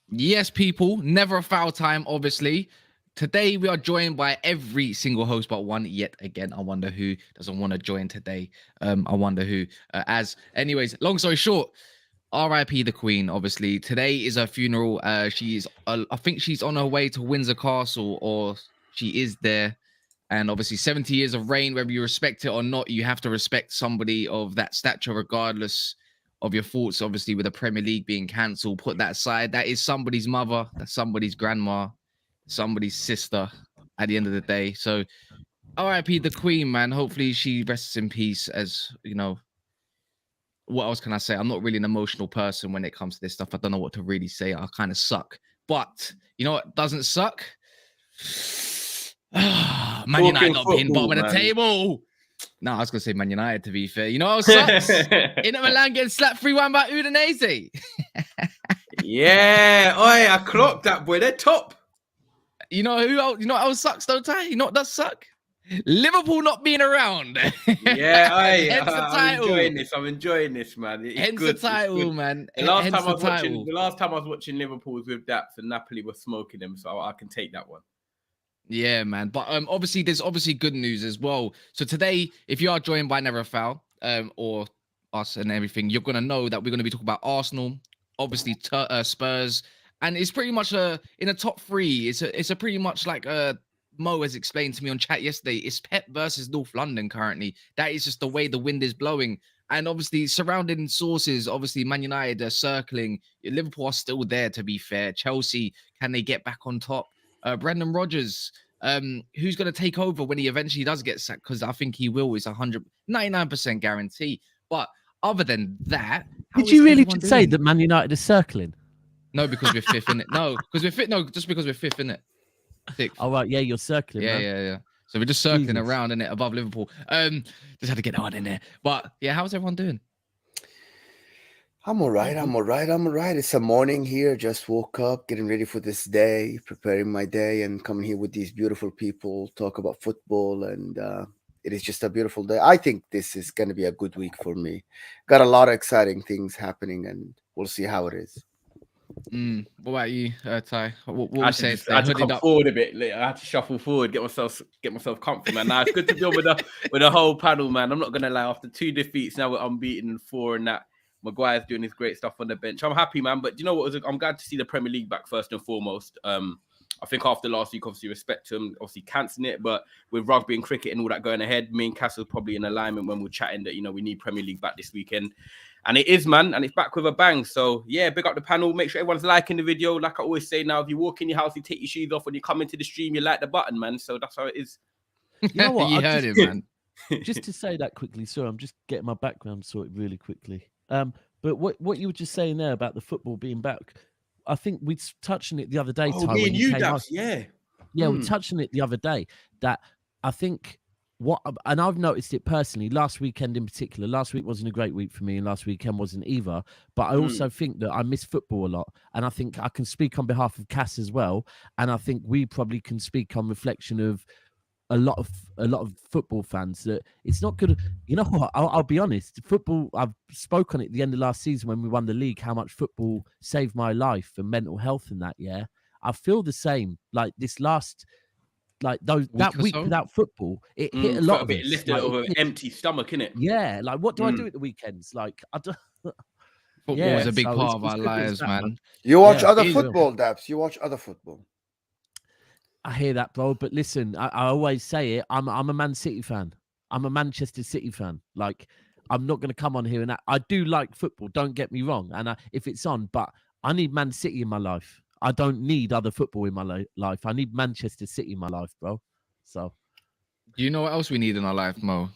Yes, people, never a foul time, obviously. Today, we are joined by every single host but one. Yet again, I wonder who doesn't want to join today. I wonder who. Anyways, long story short, R.I.P. the Queen. Obviously, today is her funeral. She's, I think she's on her way to Windsor Castle, or she is there. And obviously, 70 years of reign, whether you respect it or not, you have to respect somebody of that stature, regardless of your thoughts. Obviously, with the Premier League being cancelled, put that aside. That is somebody's mother, that's somebody's grandma, somebody's sister at the end of the day. So, RIP the Queen, man. Hopefully, she rests in peace. As you know, what else can I say? I'm not really an emotional person when it comes to this stuff. I don't know what to really say. I kind of suck. But you know what doesn't suck? Man United not being bottom of the table. No, I was gonna say Man United. To be fair, you know what sucks? Inter Milan getting slapped 3-1 by Udinese. Yeah, oi, I clocked that, boy. They're top. You know who else? You know what else sucks, though, Ty? You know what does suck? Liverpool not being around. Yeah, hence the title. I'm enjoying this, man. It's hence good. the title, man. The last time I was watching Liverpool was with Daps, and Napoli was smoking them, so I can take that one. Yeah, man. But obviously, there's obviously good news as well. So today, if you are joined by Never a Foul, or us and everything, you're gonna know that we're gonna be talking about Arsenal, obviously Spurs, and it's pretty much in a top three. It's a pretty much like Mo has explained to me on chat yesterday. It's Pep versus North London currently. That is just the way the wind is blowing. And obviously, surrounding sources, obviously Man United are circling. Liverpool are still there. To be fair, Chelsea, can they get back on top? Brendan Rodgers, who's going to take over when he eventually does get sacked? Because I think he will. Is 199% guarantee. But other than that, did you really just say that Man United is circling? No, because we're fifth in it. No, because we're fit. No, just because we're fifth in it. Sixth. Oh right, yeah, you're circling. Yeah. So we're just circling around in it above Liverpool. Just had to get on in there. But yeah, how's everyone doing? I'm all right. It's a morning here. Just woke up, getting ready for this day, preparing my day, and coming here with these beautiful people, talk about football. And it is just a beautiful day. I think this is going to be a good week for me. Got a lot of exciting things happening, and we'll see how it is. What about you, Ty? What I had to come forward a bit. I had to shuffle forward, get myself comfy, man. Now it's good to be on with the whole panel, man. I'm not gonna lie. After 2 defeats, now we're unbeaten and 4, and that Maguire's doing his great stuff on the bench. I'm happy, man. But you know what? I'm glad to see the Premier League back first and foremost. I think after last week, obviously respect to him, obviously cancelling it, but with rugby and cricket and all that going ahead, me and Castle's probably in alignment when we're chatting that, you know, we need Premier League back this weekend. And it is, man, and it's back with a bang. So, yeah, big up the panel. Make sure everyone's liking the video. Like I always say now, if you walk in your house, you take your shoes off. When you come into the stream, you like the button, man. So that's how it is. You know what? You heard it, man. Just to say that quickly, sorry, I'm just getting my background sorted really quickly. But what you were just saying there about the football being back, I think we touched on it the other day. Oh, me and you, Daps, yeah. Yeah, we touched on it the other day, that I think and I've noticed it personally, last weekend in particular. Last week wasn't a great week for me, and last weekend wasn't either. But I also think that I miss football a lot. And I think I can speak on behalf of Cass as well. And I think we probably can speak on reflection of a lot of football fans that it's not good. You know what? I'll be honest. Football, I've spoke on it at the end of last season when we won the league, how much football saved my life and mental health in that year. I feel the same. Like this last, that week without football, it hit a lot of it. Lifted like, over an empty stomach, innit? Yeah. Like, what do I do at the weekends? Like, I don't. Football is a big part of our lives, man. You watch other football, Daps. You watch other football. I hear that, bro. But listen, I always say it. I'm a Man City fan. I'm a Manchester City fan. Like, I'm not going to come on here and I do like football. Don't get me wrong. And if it's on, but I need Man City in my life. I don't need other football in my life. I need Manchester City in my life, bro. So, do you know what else we need in our life, Mo?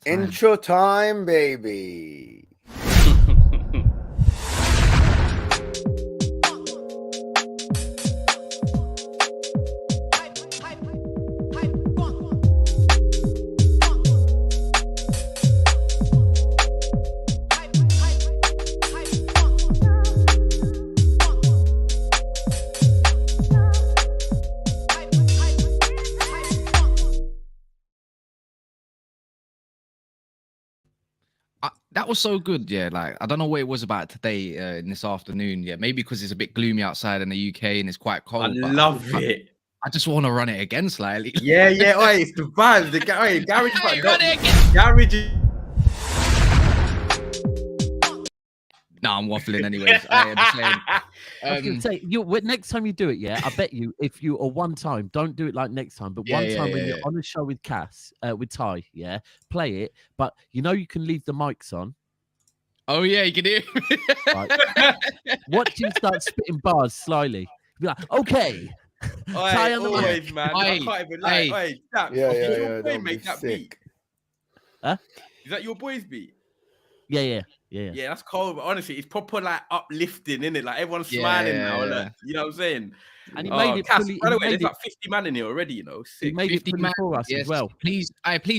Intro time, baby. That was so good. Yeah, like I don't know what it was about today in this afternoon. Yeah, maybe because it's a bit gloomy outside in the UK and it's quite I cold. love it. I just want to run it again slightly. Yeah, yeah. Oi, it's the vibes. The garage, Hey, but run it again. garage. No, I'm waffling anyways. I am saying. I was going to say, next time you do it, yeah, I bet you if you are one time, don't do it like next time, but one time when you're on a show with with Ty, yeah, play it. But you can leave the mics on. Oh yeah, you can do. Right. Watch him start spitting bars slyly. Be like, okay. Ty on the always, man. I can't even lie. Oi, Daps, yeah. Don't be sick. Huh? Is that your boy's beat? Yeah. Yeah, that's cold. But honestly, it's proper like uplifting, isn't it? Like everyone's smiling now. Yeah. Like, you know what I'm saying? And he made it fully. By the way, there's like 50 man in here already. Sick. He made it fully for us as well. Please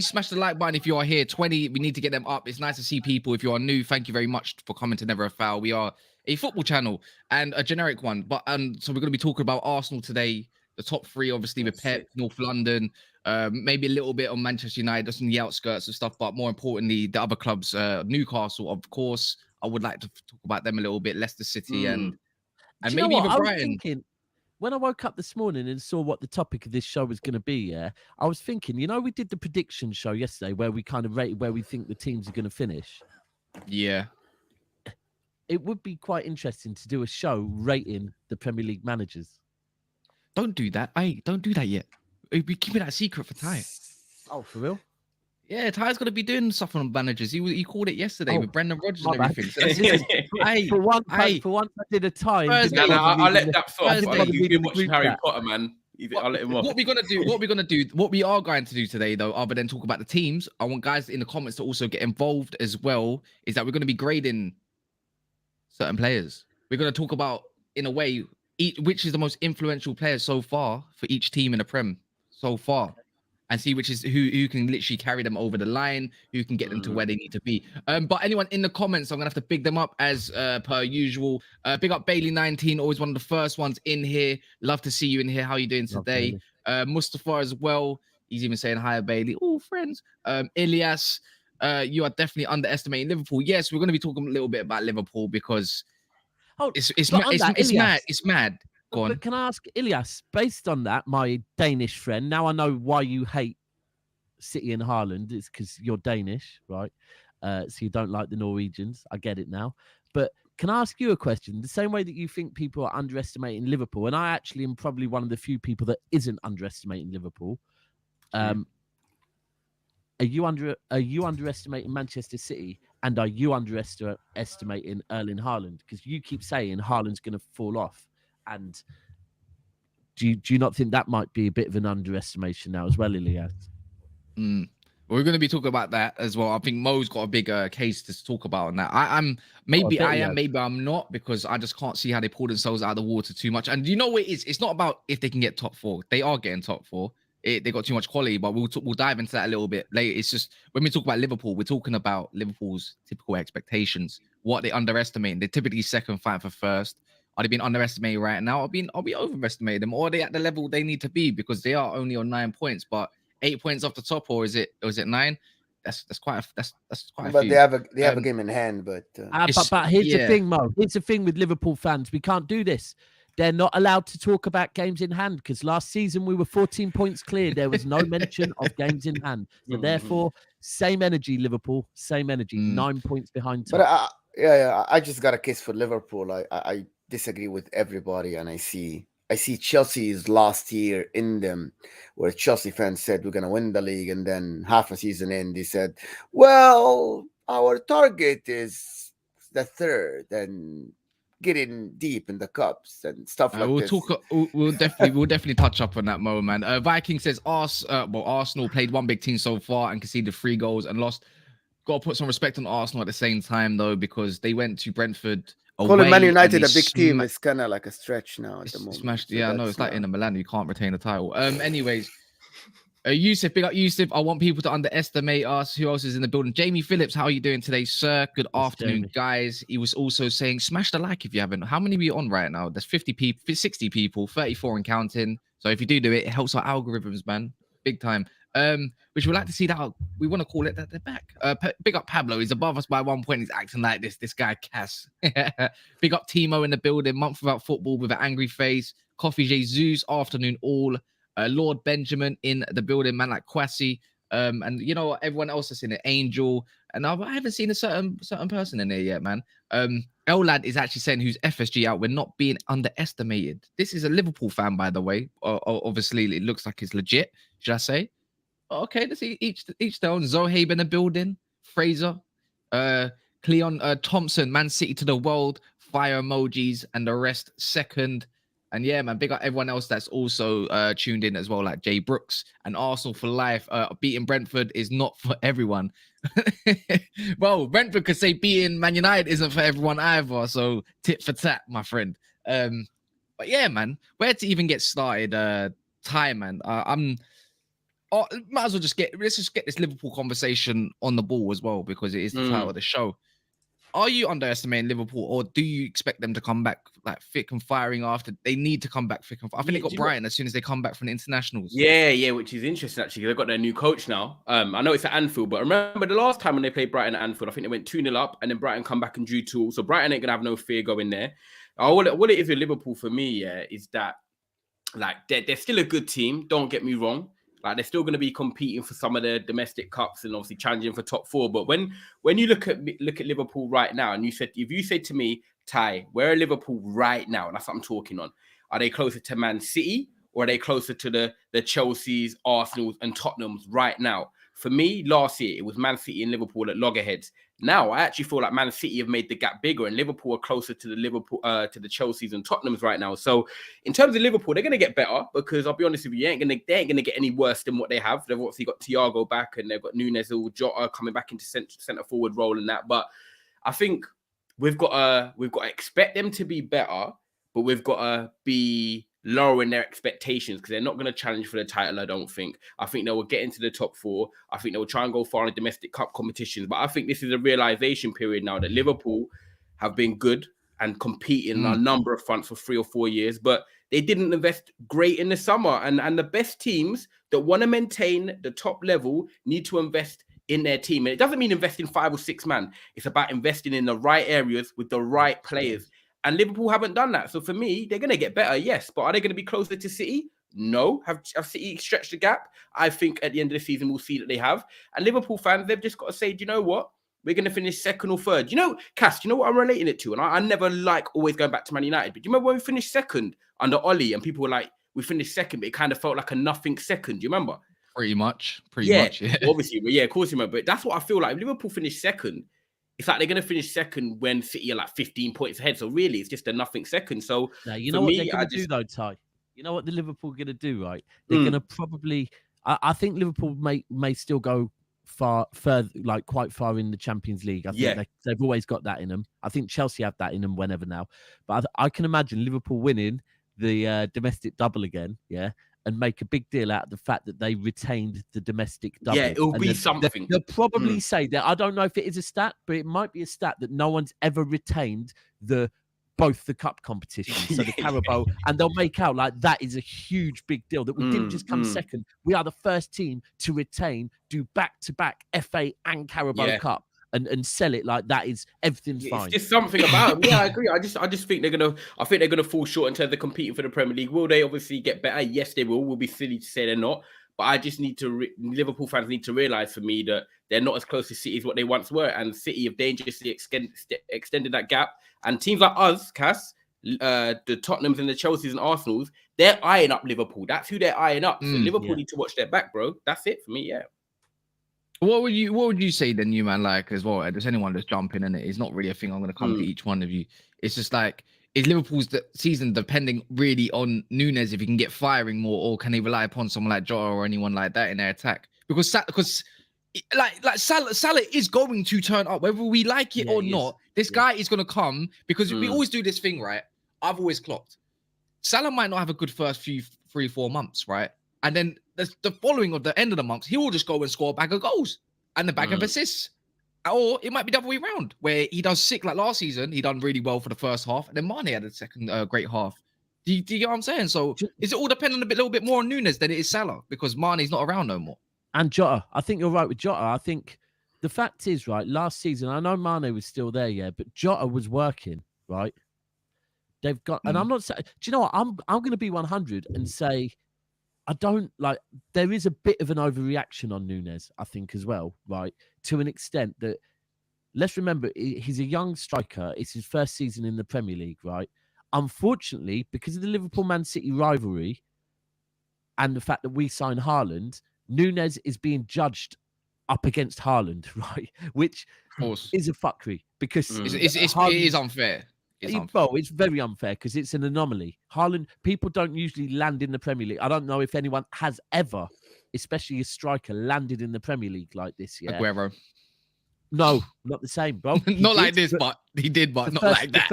smash the like button if you are here. 20. We need to get them up. It's nice to see people. If you are new, thank you very much for coming to Never a Foul. We are a football channel and a generic one. But so we're going to be talking about Arsenal today. The top three, obviously, with Pep, North London. Maybe a little bit on Manchester United, just on the outskirts of stuff, but more importantly, the other clubs, Newcastle, of course. I would like to talk about them a little bit, Leicester City and maybe even I was Brighton. thinking, when I woke up this morning and saw what the topic of this show was going to be, I was thinking, we did the prediction show yesterday where we kind of rated where we think the teams are going to finish. Yeah. It would be quite interesting to do a show rating the Premier League managers. Don't do that. Don't do that yet. We're keeping that secret for Ty. Oh, for real? Yeah, Ty's going to be doing stuff on managers. He called it yesterday with Brendan Rodgers and everything. So for once, I did a time. I'll let that off. You've been watching Harry Potter, man. I'll let him off. What we are going to do today, though, other than talk about the teams, I want guys in the comments to also get involved as well. Is that we're going to be grading certain players. We're going to talk about, in a way, which is the most influential player so far for each team in the Prem so far, and see which is who can literally carry them over the line, who can get them to where they need to be. But anyone in the comments, I'm gonna have to big them up as per usual. Big up Bailey19, always one of the first ones in here. Love to see you in here. How are you doing today? Mustafa as well. He's even saying hi, Bailey. Oh, friends. Ilyas, you are definitely underestimating Liverpool. Yes, we're gonna be talking a little bit about Liverpool because it's mad. It's mad. But can I ask Ilyas, based on that, my Danish friend, now I know why you hate City and Haaland. It's because you're Danish, right? So you don't like the Norwegians. I get it now. But can I ask you a question? The same way that you think people are underestimating Liverpool, and I actually am probably one of the few people that isn't underestimating Liverpool. Are you underestimating Manchester City? And are you underestimating Erling Haaland? Because you keep saying Haaland's going to fall off. And do you not think that might be a bit of an underestimation now as well, Ilyas? We're going to be talking about that as well. I think Mo's got a bigger case to talk about on that. Maybe I'm not, because I just can't see how they pull themselves out of the water too much. And you know what it is? It's not about if they can get top four. They are getting top four. They got too much quality, but we'll dive into that a little bit later. It's just when we talk about Liverpool, we're talking about Liverpool's typical expectations, what they underestimate. They're typically second, fighting for first. Are they being underestimated right now? Are we overestimating them? Or are they at the level they need to be, because they are only on 9 points, but 8 points off the top, or is it 9? That's quite a few. But they have a game in hand. But here's the thing, Mo. Here's the thing with Liverpool fans. We can't do this. They're not allowed to talk about games in hand, because last season we were 14 points clear. There was no mention of games in hand. So therefore, same energy, Liverpool. Same energy. 9 points behind top. But I just got a case for Liverpool. I disagree with everybody, and I see Chelsea's last year in them, where Chelsea fans said we're gonna win the league, and then half a season in they said, well, our target is the third and getting deep in the cups and stuff like this. We'll definitely touch up on that moment. Viking says Arsenal played one big team so far and conceded 3 goals and lost. Got to put some respect on Arsenal at the same time, though, because they went to Brentford. Calling Man United a big team is kind of like a stretch now at the moment. Smashed, so I know it's like in Milan, you can't retain the title. Anyways, Yusuf, big up Yusuf. I want people to underestimate us. Who else is in the building? Jamie Phillips, how are you doing today, sir? Good afternoon, Jamie. Guys. He was also saying, smash the like if you haven't. How many are we on right now? There's 50 people, 60 people, 34 and counting. So if you do it, it helps our algorithms, man. Big time. which we'd like to see that. We want to call it that they're back. Big up Pablo. He's above us by 1 point. He's acting like this guy Cass. Big up Timo in the building. Month without football with an angry face. Coffee Jesus, afternoon all. Lord Benjamin in the building, man like Kwasi. And you know everyone else that's in it, Angel. And I haven't seen a certain person in there yet, man. Lad is actually saying who's FSG out. We're not being underestimated. This is a Liverpool fan, by the way. Obviously, it looks like it's legit. Should I say? Okay, let's see each their own. Zohaib in the building. Fraser, Cleon Thompson, Man City to the world. Fire emojis and the rest second. And yeah, man, big up everyone else that's also tuned in as well, like Jay Brooks and Arsenal for life. Beating Brentford is not for everyone. Well, Brentford could say beating Man United isn't for everyone either. So tit for tat, my friend. But yeah, man, where to even get started? Man. Might as well let's just get this Liverpool conversation on the ball as well, because it is the title of the show. Are you underestimating Liverpool, or do you expect them to come back like thick and firing after they need to come back thick and firing? I think they got Brighton as soon as they come back from the internationals. Yeah, which is interesting actually. They've got their new coach now. I know it's at Anfield, but remember the last time when they played Brighton at Anfield, I think they went 2-0 up, and then Brighton come back and drew 2. So Brighton ain't gonna have no fear going there. What it is with Liverpool for me, is that like they're still a good team. Don't get me wrong. Like they're still going to be competing for some of the domestic cups and obviously challenging for top 4. But when you look at Liverpool right now, and if you say to me, Ty, where are Liverpool right now? And that's what I'm talking on. Are they closer to Man City, or are they closer to the Chelseas, Arsenals, and Tottenhams right now? For me, last year it was Man City and Liverpool at loggerheads. Now I actually feel like Man City have made the gap bigger, and Liverpool are closer to the Chelseas and Tottenhams right now. So in terms of Liverpool, they're going to get better, because I'll be honest with you, they ain't going to get any worse than what they have. They've obviously got Thiago back, and they've got Nunes or Jota coming back into centre forward role and that. But I think we've got to expect them to be better, but we've got to be lowering their expectations, because they're not going to challenge for the title, I don't think. I think they will get into the top 4. I think they will try and go far in the domestic cup competitions. But I think this is a realization period now that Liverpool have been good and competing on a number of fronts for 3 or 4 years, but they didn't invest great in the summer. And the best teams that want to maintain the top level need to invest in their team. And it doesn't mean investing 5 or 6 man. It's about investing in the right areas with the right players. And Liverpool haven't done that. So for me, they're going to get better, yes. But are they going to be closer to City? No. Have City stretched the gap? I think at the end of the season, we'll see that they have. And Liverpool fans, they've just got to say, do you know what? We're going to finish second or third. You know, Cass, do you know what I'm relating it to? And I never like always going back to Man United. But do you remember when we finished second under Ollie, and people were like, we finished second, but it kind of felt like a nothing second. Do you remember? Pretty much. Yeah. Obviously, but yeah, of course you remember. But that's what I feel like. If Liverpool finished second, it's like they're going to finish second when City are like 15 points ahead. So really, it's just a nothing second. So now, you know what they're going to do, though, Ty? You know what the Liverpool are going to do, right? They're going to probably... I think Liverpool may still go further, like quite far in the Champions League. I think they've always got that in them. I think Chelsea have that in them whenever now. But I can imagine Liverpool winning the domestic double again, and make a big deal out of the fact that they retained the domestic double. Yeah, it'll be something. They'll probably say that. I don't know if it is a stat, but it might be a stat that no one's ever retained both the cup competitions, so the Carabao, and they'll make out like that is a huge big deal, that we didn't just come second. We are the first team to retain, do back-to-back FA and Carabao Cup. And sell it like that is everything's fine. It's just something about them. Yeah, I agree. I just think they're gonna fall short in terms of competing for the Premier League. Will they obviously get better? Yes, they will. We'll be silly to say they're not. But I just need to Liverpool fans need to realise for me that they're not as close to City as what they once were, and City have dangerously extended that gap. And teams like us, Cass, the Tottenhams and the Chelseas and Arsenals, they're eyeing up Liverpool. That's who they're eyeing up. So Liverpool need to watch their back, bro. That's it for me. Yeah. What would you say then, you man, like as well? Does anyone just jump in, and it's not really a thing. I'm going to come to each one of you. It's just like, is Liverpool's season depending really on Nunes if he can get firing more, or can they rely upon someone like Jota or anyone like that in their attack? Because Salah is going to turn up whether we like it or not. This guy is going to come, because we always do this thing, right? I've always clocked Salah might not have a good first few 3-4 months, right? And then the following of the end of the month, he will just go and score a bag of goals and a bag of assists. Or it might be the other way around, where he does sick like last season. He done really well for the first half, and then Mane had a second great half. Do you get what I'm saying? So is it all dependent a little bit more on Nunes than it is Salah, because Mane's not around no more? And Jota, I think you're right with Jota. I think the fact is, right, last season, I know Mane was still there, yeah, but Jota was working, right? They've got, and I'm not saying, do you know what? I'm going to be 100 and say, I don't like, there is a bit of an overreaction on Núñez, I think, as well, right? To an extent that, let's remember, he's a young striker. It's his first season in the Premier League, right? Unfortunately, because of the Liverpool-Man City rivalry and the fact that we signed Haaland, Núñez is being judged up against Haaland, right? Which is a fuckery because it is unfair. Well, it's very unfair because it's an anomaly. Haaland, people don't usually land in the Premier League. I don't know if anyone has ever, especially a striker, landed in the Premier League like this. Yeah, Aguero. No, not the same, bro. Not like this, but he did, but not like that.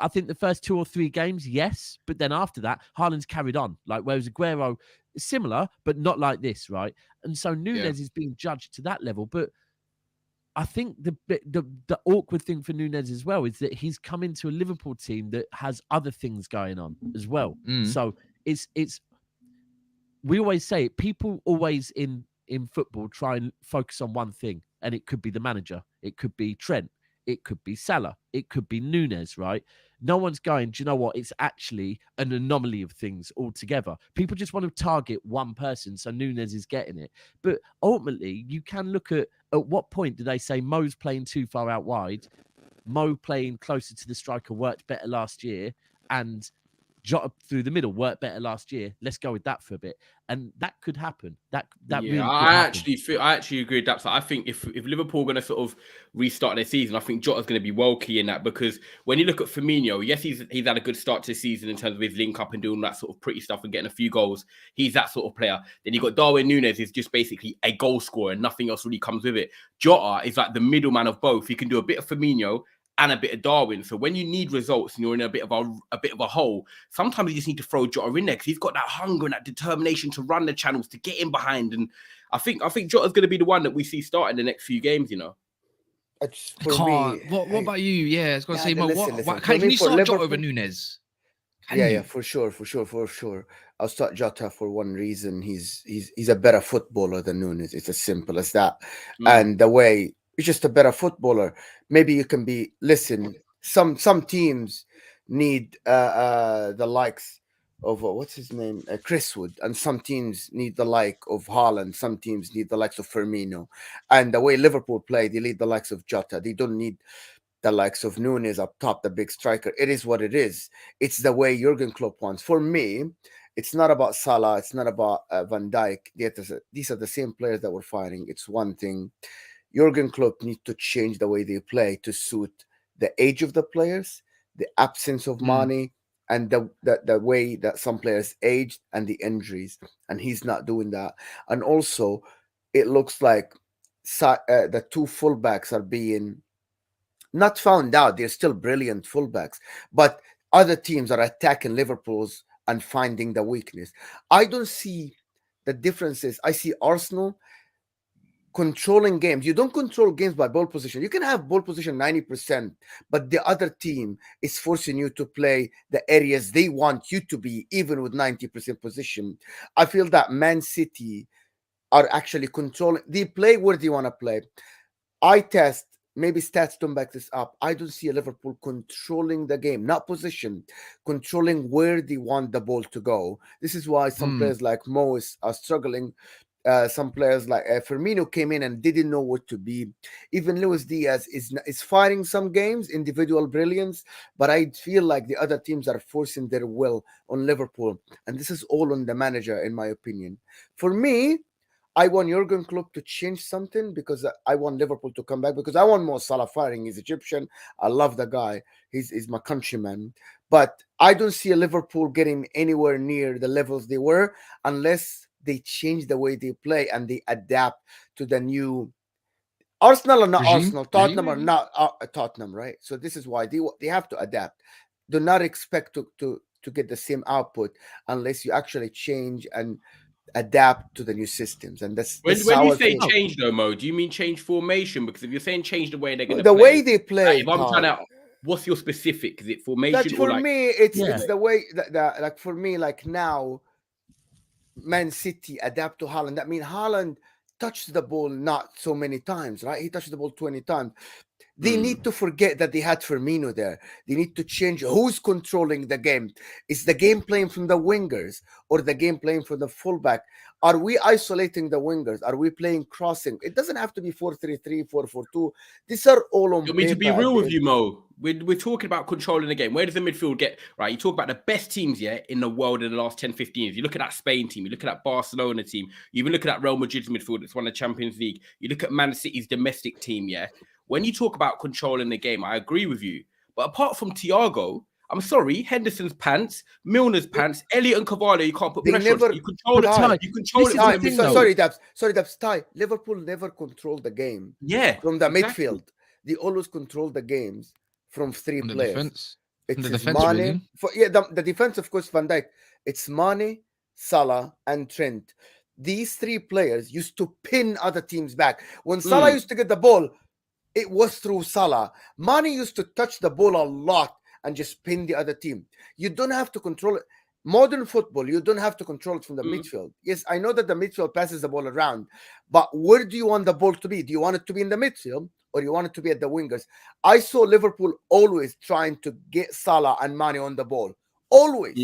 I think the first 2 or 3 games, yes. But then after that, Haaland's carried on. Like, whereas Aguero, similar, but not like this, right? And so Núñez is being judged to that level. But I think the awkward thing for Núñez as well is that he's come into a Liverpool team that has other things going on as well. So it's we always say it, people always in football try and focus on one thing, and it could be the manager, it could be Trent, it could be Salah, it could be Núñez, right? No one's going, do you know what? It's actually an anomaly of things altogether. People just want to target one person, so Núñez is getting it. But ultimately, you can look at what point do they say Mo's playing too far out wide, Mo playing closer to the striker worked better last year, and Jota through the middle worked better last year. Let's go with that for a bit, and that could happen. That really could happen. I actually agree with that. So I think if Liverpool are going to sort of restart their season, I think Jota's going to be well key in that, because when you look at Firmino, yes, he's had a good start to the season in terms of his link up and doing that sort of pretty stuff and getting a few goals. He's that sort of player. Then you got Darwin Núñez, is just basically a goal scorer and nothing else really comes with it. Jota is like the middleman of both. He can do a bit of Firmino and a bit of Darwin. So when you need results and you're in a bit of a hole, sometimes you just need to throw Jota in there because he's got that hunger and that determination to run the channels, to get in behind. And I think Jota's going to be the one that we see starting the next few games, you know. What about you? Yeah, I was going to say, Mo, can you start Jota over Núñez? For sure. I'll start Jota for one reason. He's a better footballer than Núñez. It's as simple as that. And the way he's just a better footballer. Maybe you can be, listen, some teams need the likes of what's his name, Chris Wood, and some teams need the like of Haaland. Some teams need the likes of Firmino. And the way Liverpool play, they need the likes of Jota. They don't need the likes of Núñez up top, the big striker. It is what it is. It's the way Jurgen Klopp wants. For me, it's not about Salah. It's not about Van Dijk. These are the same players that we're fighting. It's one thing. Jurgen Klopp needs to change the way they play to suit the age of the players, the absence of money, and the way that some players aged and the injuries. And he's not doing that. And also, it looks like the 2 fullbacks are being not found out. They're still brilliant fullbacks, but other teams are attacking Liverpool's and finding the weakness. I don't see the differences. I see Arsenal controlling games. You don't control games by ball position. You can have ball position 90%, but the other team is forcing you to play the areas they want you to be, even with 90% position. I feel that Man City are actually controlling. They play where they want to play. Maybe stats don't back this up. I don't see a Liverpool controlling the game, not position, controlling where they want the ball to go. This is why some players like Mo are struggling. Some players like Firmino came in and didn't know what to be. Even Luis Diaz is fighting some games, individual brilliance, but I feel like the other teams are forcing their will on Liverpool, and this is all on the manager, in my opinion. For me, I want Jurgen Klopp to change something, because I want Liverpool to come back, because I want Mo Salah firing. He's Egyptian. I love the guy. He's my countryman. But I don't see a Liverpool getting anywhere near the levels they were unless they change the way they play and they adapt to the new. Arsenal are not Arsenal. Tottenham are not Tottenham, right? So this is why they have to adapt. Do not expect to get the same output unless you actually change and adapt to the new systems. And that's when you say change though, Mo, do you mean change formation? Because if you're saying change the way they're going to play, the way they play, if I'm trying to, what's your specific? Is it formation? That for me, it's the way that like for me, like now, Man City adapt to Haaland. That means Haaland touched the ball not so many times, right? He touched the ball 20 times. They need to forget that they had Firmino there. They need to change who's controlling the game. Is the game playing from the wingers or the game playing from the fullback? Are we isolating the wingers? Are we playing crossing? It doesn't have to be 4-3-3, 4-4-2. These are all on You want me to paper be at real the with end. you, Mo? We're talking about controlling the game. Where does the midfield get? Right, you talk about the best teams, yeah, in the world in the last 10, 15 years. You look at that Spain team. You look at that Barcelona team. You even look at that Real Madrid's midfield that's won the Champions League. You look at Man City's domestic team, yeah. When you talk about controlling the game, I agree with you. But apart from Thiago, I'm sorry, Henderson's pants, Milner's pants, Elliot and Cavallo, you can't put They pressure on. never- You control Ty, it. You control this it is from the the thing, midfield. though. Sorry, Daps. Ty, Liverpool never controlled the game Yeah, from the exactly. midfield. They always control the games from three From the players. defense. From It's the defense, Mane. really. The defense, of course, Van Dijk. It's Mane, Salah, and Trent. These three players used to pin other teams back. When Salah used to get the ball, it was through Salah. Mane used to touch the ball a lot and just pin the other team. You don't have to control it. Modern football, you don't have to control it from the midfield. Yes, I know that the midfield passes the ball around, but where do you want the ball to be? Do you want it to be in the midfield or you want it to be at the wingers? I saw Liverpool always trying to get Salah and Mane on the ball. Always.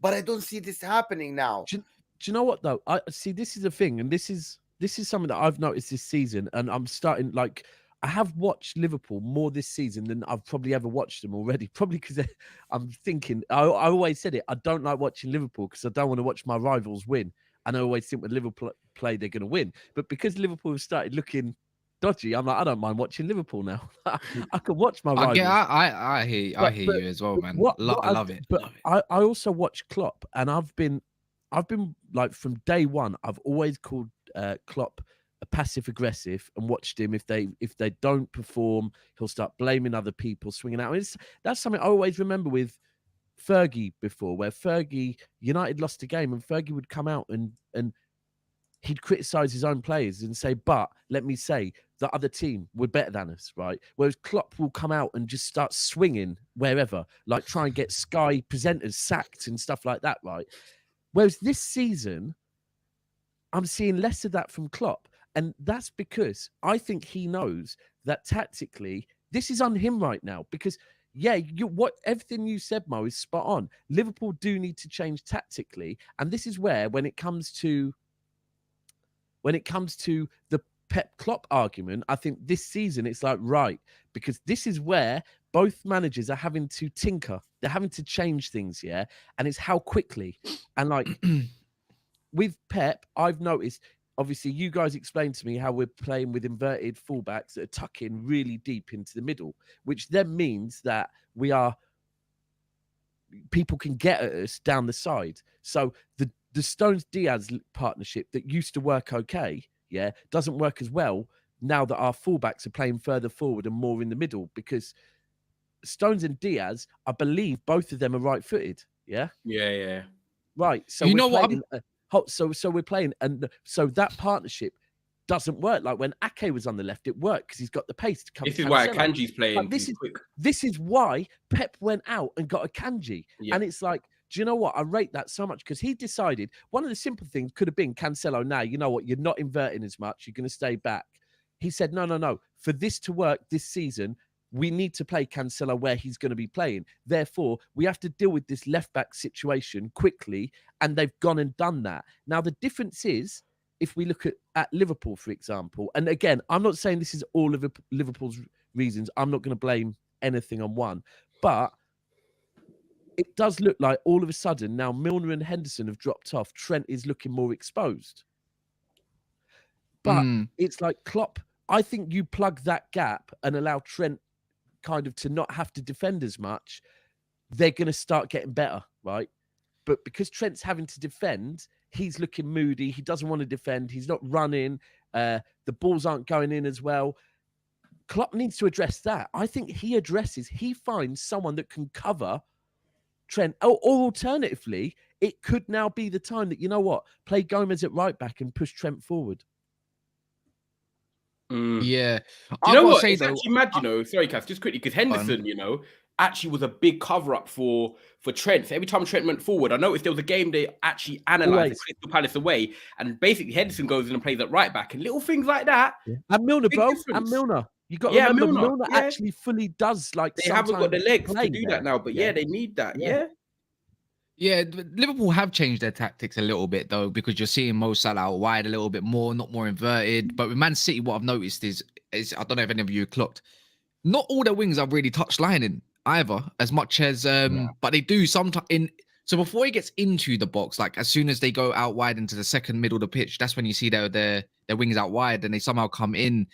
But I don't see this happening now. Do you know what though? I see this is a thing, and this is something that I've noticed this season, and I'm starting like I have watched Liverpool more this season than I've probably ever watched them already. Probably because I'm thinking I always said it. I don't like watching Liverpool because I don't want to watch my rivals win, and I always think when Liverpool play they're going to win. But because Liverpool have started looking dodgy, I'm like I don't mind watching Liverpool now. I can watch my rivals. I hear you as well, man. I love it. But I also watch Klopp, and I've been like from day one. I've always called Klopp a passive aggressive and watched him. If they don't perform, he'll start blaming other people, swinging out. That's something I always remember with Fergie before, where United lost a game, and Fergie would come out and he'd criticize his own players and say, but let me say, the other team were better than us, right? Whereas Klopp will come out and just start swinging wherever, like try and get Sky presenters sacked and stuff like that, right? Whereas this season, I'm seeing less of that from Klopp. And that's because I think he knows that tactically, this is on him right now. Because, everything you said, Mo, is spot on. Liverpool do need to change tactically. And this is where, when it comes to the Pep Klopp argument, I think this season it's like, right, because this is where both managers are having to tinker. They're having to change things, yeah? And it's how quickly. And like with Pep, I've noticed, obviously, you guys explained to me how we're playing with inverted fullbacks that are tucking really deep into the middle, which then means that people can get at us down the side. So the Stones-Diaz partnership that used to work okay, yeah, doesn't work as well now that our fullbacks are playing further forward and more in the middle, because Stones and Diaz, I believe both of them are right-footed, yeah? Yeah. Right, so you know what? So we're playing, and so that partnership doesn't work. Like when Ake was on the left, it worked because he's got the pace to cover. This is why Akanji's playing. This is why Pep went out and got Akanji, and it's like, do you know what? I rate that so much because he decided one of the simple things could have been Cancelo. Now you know what? You're not inverting as much. You're going to stay back. He said, no. For this to work this season, we need to play Cancelo where he's going to be playing. Therefore, we have to deal with this left-back situation quickly, and they've gone and done that. Now, the difference is, if we look at Liverpool, for example, and again, I'm not saying this is all of Liverpool's reasons. I'm not going to blame anything on one. But it does look like all of a sudden now Milner and Henderson have dropped off. Trent is looking more exposed. But it's like Klopp, I think you plug that gap and allow Trent kind of to not have to defend as much, they're going to start getting better, right? But because Trent's having to defend, he's looking moody. He doesn't want to defend. He's not running. The balls aren't going in as well. Klopp needs to address that. I think he finds someone that can cover Trent. Or alternatively, it could now be the time that, you know what, play Gomez at right back and push Trent forward. Yeah. Do you know what? It's actually mad, sorry, Cass, just quickly, because Henderson, actually was a big cover up for Trent. So every time Trent went forward, I noticed there was a game they actually analysed Crystal Palace away, and basically Henderson goes in and plays at right back, and little things like that. Yeah. And Milner, big bro, difference. and Milner. You got to remember, Milner yeah. actually fully does like. They haven't got the legs to do there. that now, but yeah, they need that. Yeah. Yeah, Liverpool have changed their tactics a little bit though, because you're seeing Mo Salah out wide a little bit more, not more inverted. But with Man City, what I've noticed is I don't know if any of you clocked, not all their wings are really touch lining either, as much as but they do sometimes in. So before he gets into the box, like as soon as they go out wide into the second middle of the pitch, that's when you see their wings out wide and they somehow come in.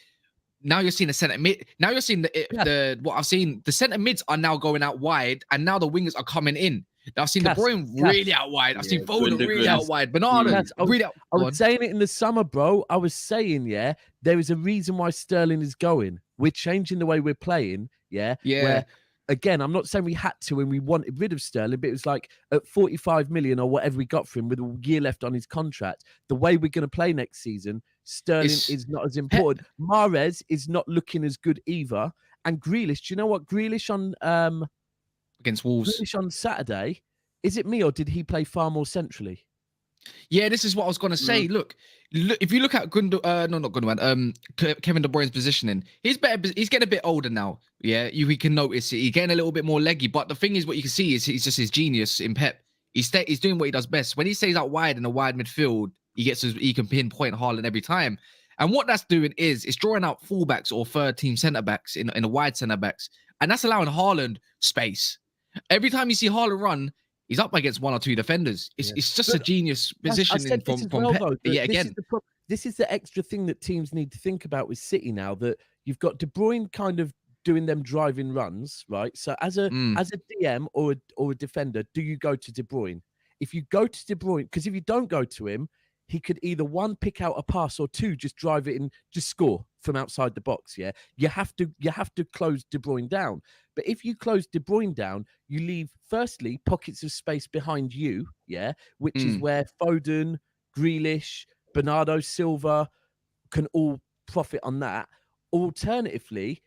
Now you're seeing the centre mid. Now you're seeing the what I've seen. The centre mids are now going out wide, and now the wingers are coming in. Now I've seen De Bruyne really out wide. I've seen Foden really out wide. Bernardo really out. I was saying it in the summer, bro. I was saying, there is a reason why Sterling is going. We're changing the way we're playing. Yeah. Where, again, I'm not saying we had to and we wanted rid of Sterling, but it was like at 45 million or whatever we got for him with a year left on his contract, the way we're going to play next season, Sterling is not as important. Mahrez is not looking as good either. And Grealish, do you know what? Grealish on against Wolves. Grealish on Saturday, is it me or did he play far more centrally? Yeah, this is what I was going to say. Look, if you look at Kevin De Bruyne's positioning, he's better. He's getting a bit older now. Yeah, we can notice it. He's getting a little bit more leggy. But the thing is, what you can see is he's just his genius in Pep. He's doing what he does best. When he stays out wide in a wide midfield, he can pinpoint Haaland every time. And what that's doing is it's drawing out fullbacks or third team centre backs in a wide centre backs, and that's allowing Haaland space. Every time you see Haaland run, he's up against one or two defenders. It's just a genius positioning from Pep. Yeah, again. This is the extra thing that teams need to think about with City now, that you've got De Bruyne kind of doing them driving runs, right? So as a DM or a defender, do you go to De Bruyne? If you go to De Bruyne, because if you don't go to him, he could either one, pick out a pass, or two, just drive it in, just score from outside the box. Yeah, you have to close De Bruyne down. But if you close De Bruyne down, you leave firstly pockets of space behind you. Yeah, which is where Foden, Grealish, Bernardo Silva can all profit on that. Alternatively,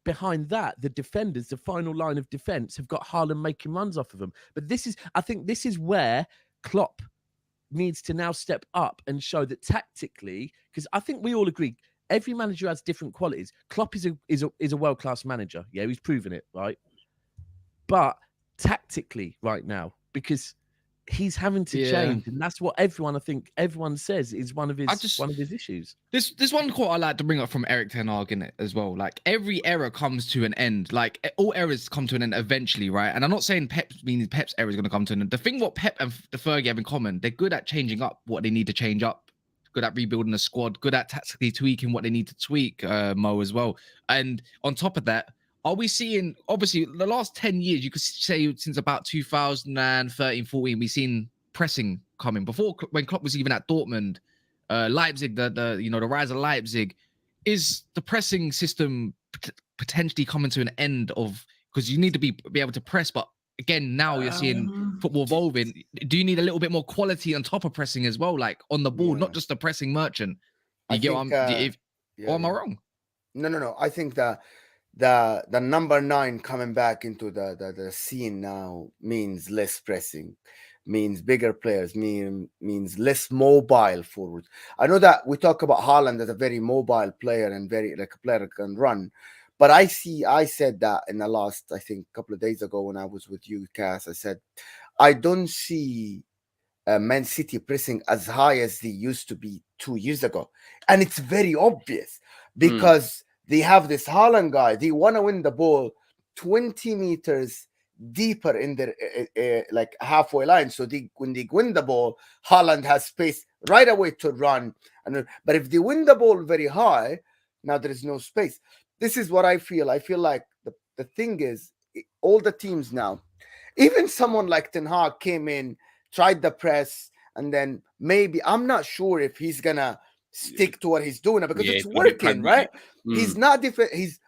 behind that, the defenders, the final line of defense, have got Haaland making runs off of them. But I think this is where Klopp needs to now step up and show that tactically, because I think we all agree every manager has different qualities. Klopp is a world-class manager. Yeah, he's proven it, right? But tactically right now, because he's having to change, and that's what everyone says is one of his issues. This one quote I like to bring up from Eric Ten Hag in it as well. Like, every era comes to an end. Like, all eras come to an end eventually, right? And I'm not saying Pep's era is going to come to an end. The thing what Pep and the Fergie have in common, they're good at changing up what they need to change up. Good at rebuilding a squad. Good at tactically tweaking what they need to tweak. Mo as well. And on top of that, are we seeing, obviously, the last 10 years, you could say since about 2013, 14, we've seen pressing coming. Before, when Klopp was even at Dortmund, Leipzig, the rise of Leipzig, is the pressing system potentially coming to an end of, because you need to be able to press, but again, now you're seeing football evolving. Do you need a little bit more quality on top of pressing as well, like on the ball, not just a pressing merchant? Or am I wrong? No. I think that the number 9 coming back into the scene now means less pressing, means bigger players, means less mobile forwards. I know that we talk about Haaland as a very mobile player and very like a player who can run, but I said that in the last, I think, couple of days ago when I was with you, Cass. I said I don't see Man City pressing as high as they used to be 2 years ago, and it's very obvious because they have this Haaland guy. They want to win the ball 20 meters deeper in their like halfway line. So when they win the ball, Haaland has space right away to run. But if they win the ball very high, now there is no space. This is what I feel. I feel like the thing is, all the teams now, even someone like Ten Hag came in, tried the press, and then maybe, I'm not sure if he's going to stick to what he's doing because it's working, right? He's not different. He's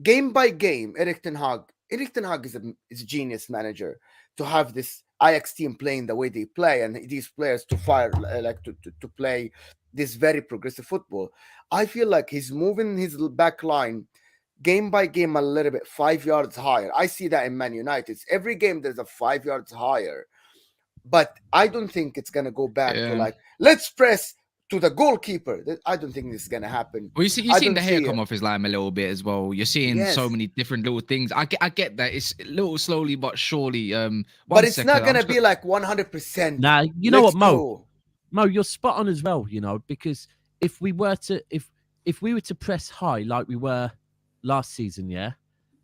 game by game. Eric Ten Hag is a genius manager to have this Ajax team playing the way they play, and these players to fire like to play this very progressive football. I feel like he's moving his back line game by game a little bit 5 yards higher. I see that in Man United. Every game there's a 5 yards higher. But I don't think it's gonna go back to like, let's press to the goalkeeper. I don't think this is gonna happen. Well, you're seeing the hair come off his line a little bit as well. You're seeing so many different little things. I get that it's a little slowly but surely. But it's not gonna be like 100%. Nah, you know what, Mo? Mo, you're spot on as well. You know, because if we were to press high like we were last season,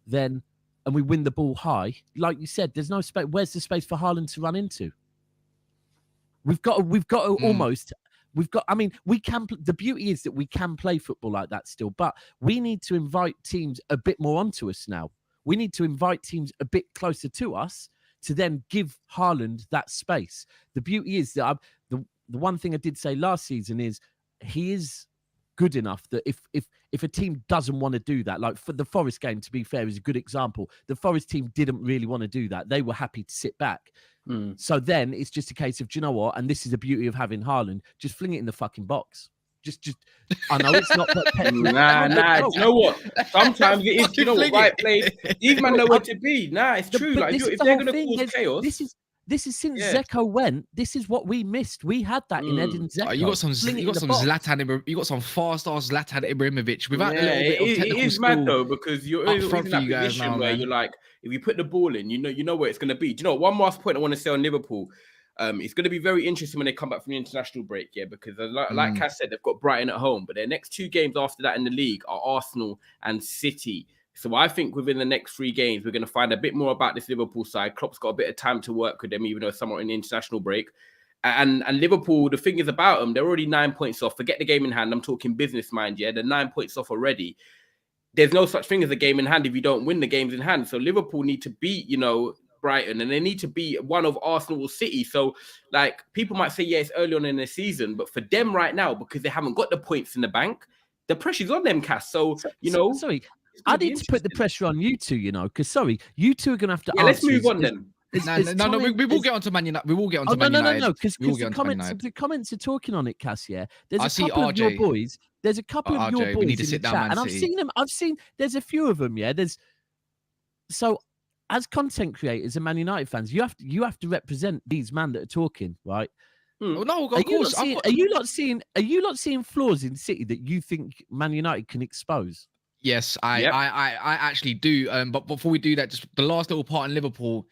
then and we win the ball high, like you said, there's no space. Where's the space for Haaland to run into? We've got to almost. I mean, we can. The beauty is that we can play football like that still, but we need to invite teams a bit more onto us now. We need to invite teams a bit closer to us to then give Haaland that space. The beauty is that the one thing I did say last season is he is good enough that if a team doesn't want to do that, like for the Forest game, to be fair, is a good example. The Forest team didn't really want to do that. They were happy to sit back. So then it's just a case of, do you know what? And this is the beauty of having Haaland. Just fling it in the fucking box. Just. I know it's not. Nah. Do you know what? Sometimes it is. Do you know what? Right place. These man know where to be. Nah, it's true. Like if they're gonna cause chaos. This is since Zeko went. This is what we missed. We had that in Edin Zeko. You got some Zlatan. You got some fast ass Zlatan Ibrahimovic without a little bit of technical it is skill. Mad though, because you're in that position now, where you're like, if you put the ball in, you know where it's gonna be. Do you know one last point I want to say on Liverpool? It's going to be very interesting when they come back from the international break, because like Cass said, they've got Brighton at home, but their next 2 games after that in the league are Arsenal and City. So I think within the next 3 games, we're going to find a bit more about this Liverpool side. Klopp's got a bit of time to work with them, even though somewhat in the international break. And Liverpool, the thing is about them, they're already 9 points off. Forget the game in hand. I'm talking business mind, They're 9 points off already. There's no such thing as a game in hand if you don't win the games in hand. So Liverpool need to beat, Brighton, and they need to be one of Arsenal or City. So, like, people might say, it's early on in the season, but for them right now, because they haven't got the points in the bank, the pressure's on them, Cass. So, Sorry, I need to put the pressure on you two, because, you two are going to have to answer. Let's move on then. No, we will get onto Man United. We will get onto Man United. No, because the comments are talking on it, Cass. There's a couple of your boys. There's a couple of your boys we need to sit down, and I've seen them. There's a few of them. So. As content creators and Man United fans, you have to represent these men that are talking, right? Well, no, of course. Are you not seeing flaws in City that you think Man United can expose? Yes, I actually do. But before we do that, just the last little part in Liverpool,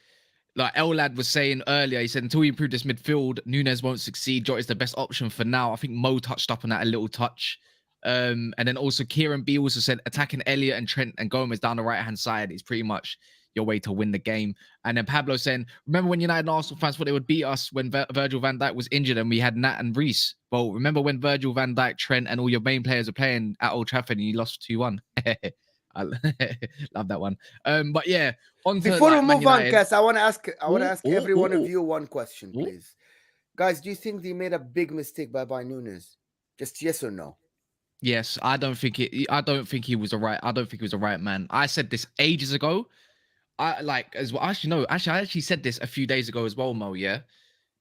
like El Lad was saying earlier, he said until we improve this midfield, Núñez won't succeed. Jota is the best option for now. I think Mo touched up on that a little touch. And then also Kieran B also said attacking Elliott and Trent and Gomez down the right hand side is pretty much your way to win the game. And then Pablo saying, remember when United and Arsenal fans thought they would beat us when Virgil van Dijk was injured and we had Nat and Reece? Well, remember when Virgil van Dijk, Trent, and all your main players were playing at Old Trafford and you lost 2-1? I love that one. But yeah, before we move on, Cass, I want to ask every one of you one question, please. Guys, do you think they made a big mistake by buying Núñez? Just yes or no? Yes, I don't think he was the right man. I said this ages ago. I actually said this a few days ago as well, Mo. Yeah,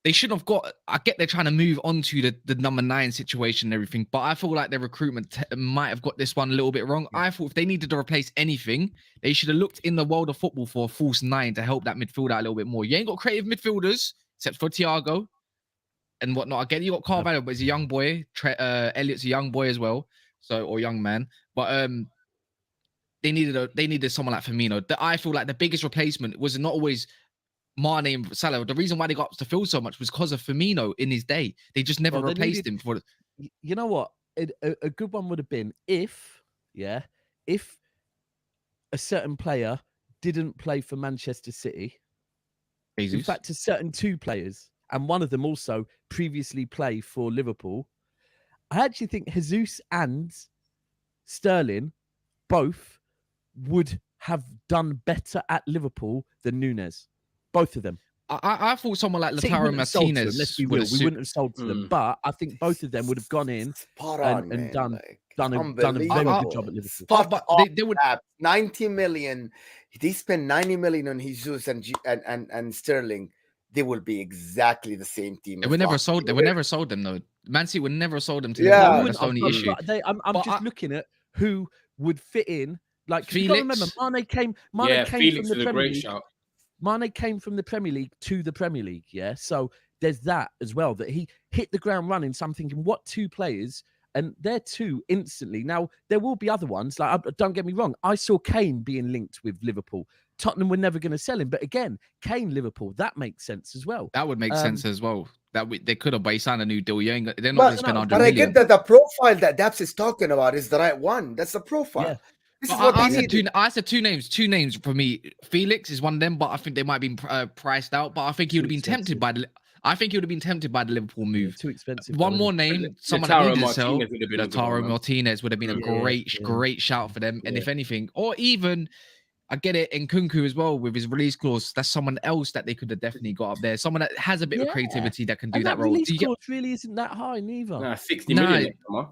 they shouldn't have got. I get they're trying to move on to the number 9 situation and everything, but I feel like their recruitment might have got this one a little bit wrong. I thought if they needed to replace anything, they should have looked in the world of football for a false 9 to help that midfield out a little bit more. You ain't got creative midfielders except for Thiago and whatnot. Again, you got Carvalho, but he's a young boy. Elliott's a young boy as well, or young man, but They needed someone like Firmino. I feel like the biggest replacement was not always Mane and Salah. The reason why they got up to field so much was because of Firmino in his day. They just never replaced him. You know what? A good one would have been if a certain player didn't play for Manchester City. Jesus. In fact, a certain 2 players, and one of them also previously played for Liverpool. I actually think Jesus and Sterling both would have done better at Liverpool than Núñez. Both of them. I thought someone like Lautaro Martinez. Let's be real. We wouldn't have sold to them, but I think both of them would have gone in and done a very good job at Liverpool. They would have 90 million. They spend 90 million on Jesus and Sterling. They will be exactly the same team. They were never sold. They were never sold them though. Man City would never sold them to them. That's the only issue. I'm just looking at who would fit in. Like, 'cause you got to remember, Felix? Mane came Felix from is the a Premier great League. shout. Mane came from the Premier League to the Premier League, yeah. So there's that as well, that he hit the ground running. So I'm thinking, what two players? And they're two instantly. Now there will be other ones. Like, don't get me wrong, I saw Kane being linked with Liverpool. Tottenham were never going to sell him, but again, Kane, Liverpool, that makes sense as well. That would make sense as well. They could have, but he signed a new deal. They're not going to spend 100 But I million. get that the profile that Daps is talking about is the right one. That's the profile. Yeah. This is what I we said need. I said two names for me. Felix is one of them, but I think they might be priced out. But I think he would have been tempted by the. I think he would have been tempted by the Liverpool move. Too expensive. One more name, someone that Lautaro needed to sell. Martinez would have been a good Lautaro one, man. Martinez would have been a great shout for them. And if anything, or even I get it in Nkunku as well with his release clause. That's someone else that they could have definitely got up there. Someone that has a bit of creativity that can do And that role. Release clause really isn't that high neither. Nah, 60 million next summer.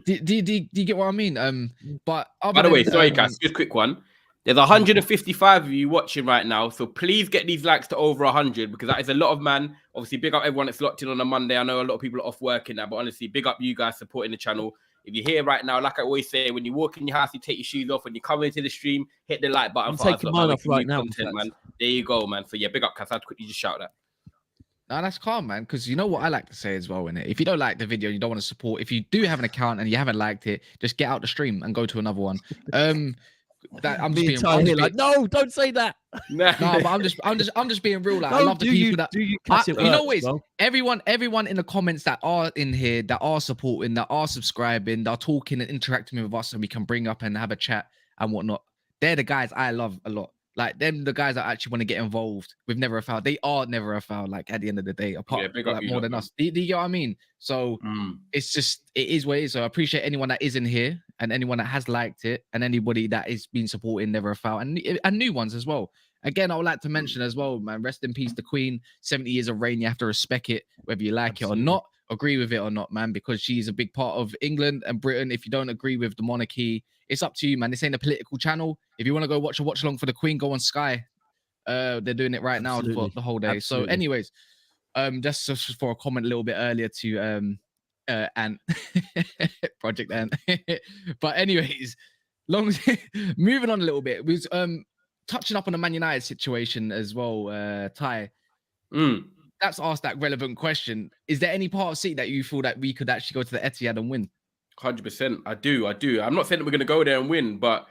Do you get what I mean? But by the way, sorry, Cass, just a quick one. There's 155 of you watching right now, so please get these likes to over 100 because that is a lot of man. Obviously, big up everyone that's locked in on a Monday. I know a lot of people are off working now, but honestly, big up you guys supporting the channel. If you're here right now, like I always say, when you walk in your house, you take your shoes off. When you come into the stream, hit the like button. I'm taking mine off right now, man. There you go, man. So yeah, big up, Cass. I'd quickly just shout that. No, that's calm, man. Because you know what I like to say as well, innit? If you don't like the video, you don't want to support. If you do have an account and you haven't liked it, just get out the stream and go to another one. That I'm just being like, no, don't say that. No, but I'm just being real. Like, I love the people that you know what? Well? Everyone in the comments that are in here, that are supporting, that are subscribing, that are talking and interacting with us, and we can bring up and have a chat and whatnot. They're the guys I love a lot. Like them, the guys that actually want to get involved with Never a Foul. They are never a foul. Like at the end of the day, apart like, more than us. Do you get what I mean? So it's just it is what it is. So I appreciate anyone that is in here and anyone that has liked it and anybody that is been supporting Never a Foul and new ones as well. Again, I would like to mention as well, man. Rest in peace, the Queen. 70 years of reign. You have to respect it, whether you like it or not, agree with it or not, man. Because she's a big part of England and Britain. If you don't agree with the monarchy, it's up to you, man. This ain't a political channel. If you want to go watch along for the Queen, go on Sky. They're doing it right now for the whole day. So, anyways, just for a comment a little bit earlier to Ant Project Ant. But anyways, moving on a little bit, was touching up on the Man United situation as well, Ty. That's asked that relevant question. Is there any part of City that you feel that we could actually go to the Etihad and win? 100%. I do. I'm not saying that we're going to go there and win, but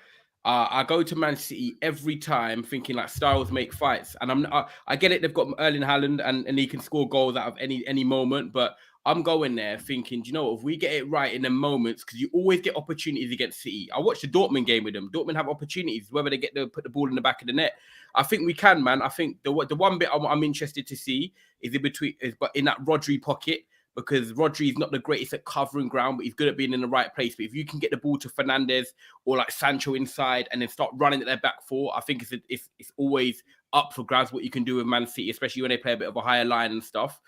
I go to Man City every time thinking like styles make fights. And I get it. They've got Erling Haaland and he can score goals out of any moment. But I'm going there thinking, do you know what? If we get it right in the moments, because you always get opportunities against City. I watched the Dortmund game with them. Dortmund have opportunities, whether they get to put the ball in the back of the net. I think we can, man. I think the one bit I'm interested to see is in that Rodri pocket. Because Rodri is not the greatest at covering ground, but he's good at being in the right place. But if you can get the ball to Fernandes or like Sancho inside and then start running at their back four, I think it's always up for grabs what you can do with Man City, especially when they play a bit of a higher line and stuff.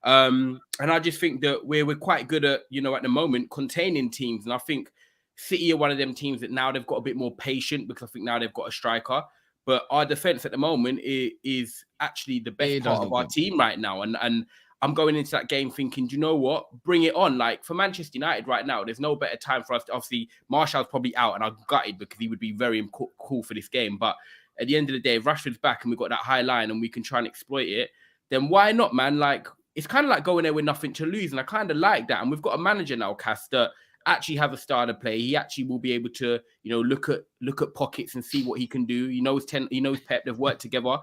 And I just think that we're quite good at, at the moment, containing teams. And I think City are one of them teams that now they've got a bit more patient because I think now they've got a striker. But our defense at the moment is actually the best part of our team right now. And I'm going into that game thinking, do you know what? Bring it on. Like for Manchester United right now, there's no better time for us. Obviously, Martial's probably out and I'm gutted because he would be very cool for this game. But at the end of the day, if Rashford's back and we've got that high line and we can try and exploit it, then why not, man? Like it's kind of like going there with nothing to lose. And I kind of like that. And we've got a manager now, Cass, that actually have a style to play. He actually will be able to, look at pockets and see what he can do. He knows Pep, they've worked together.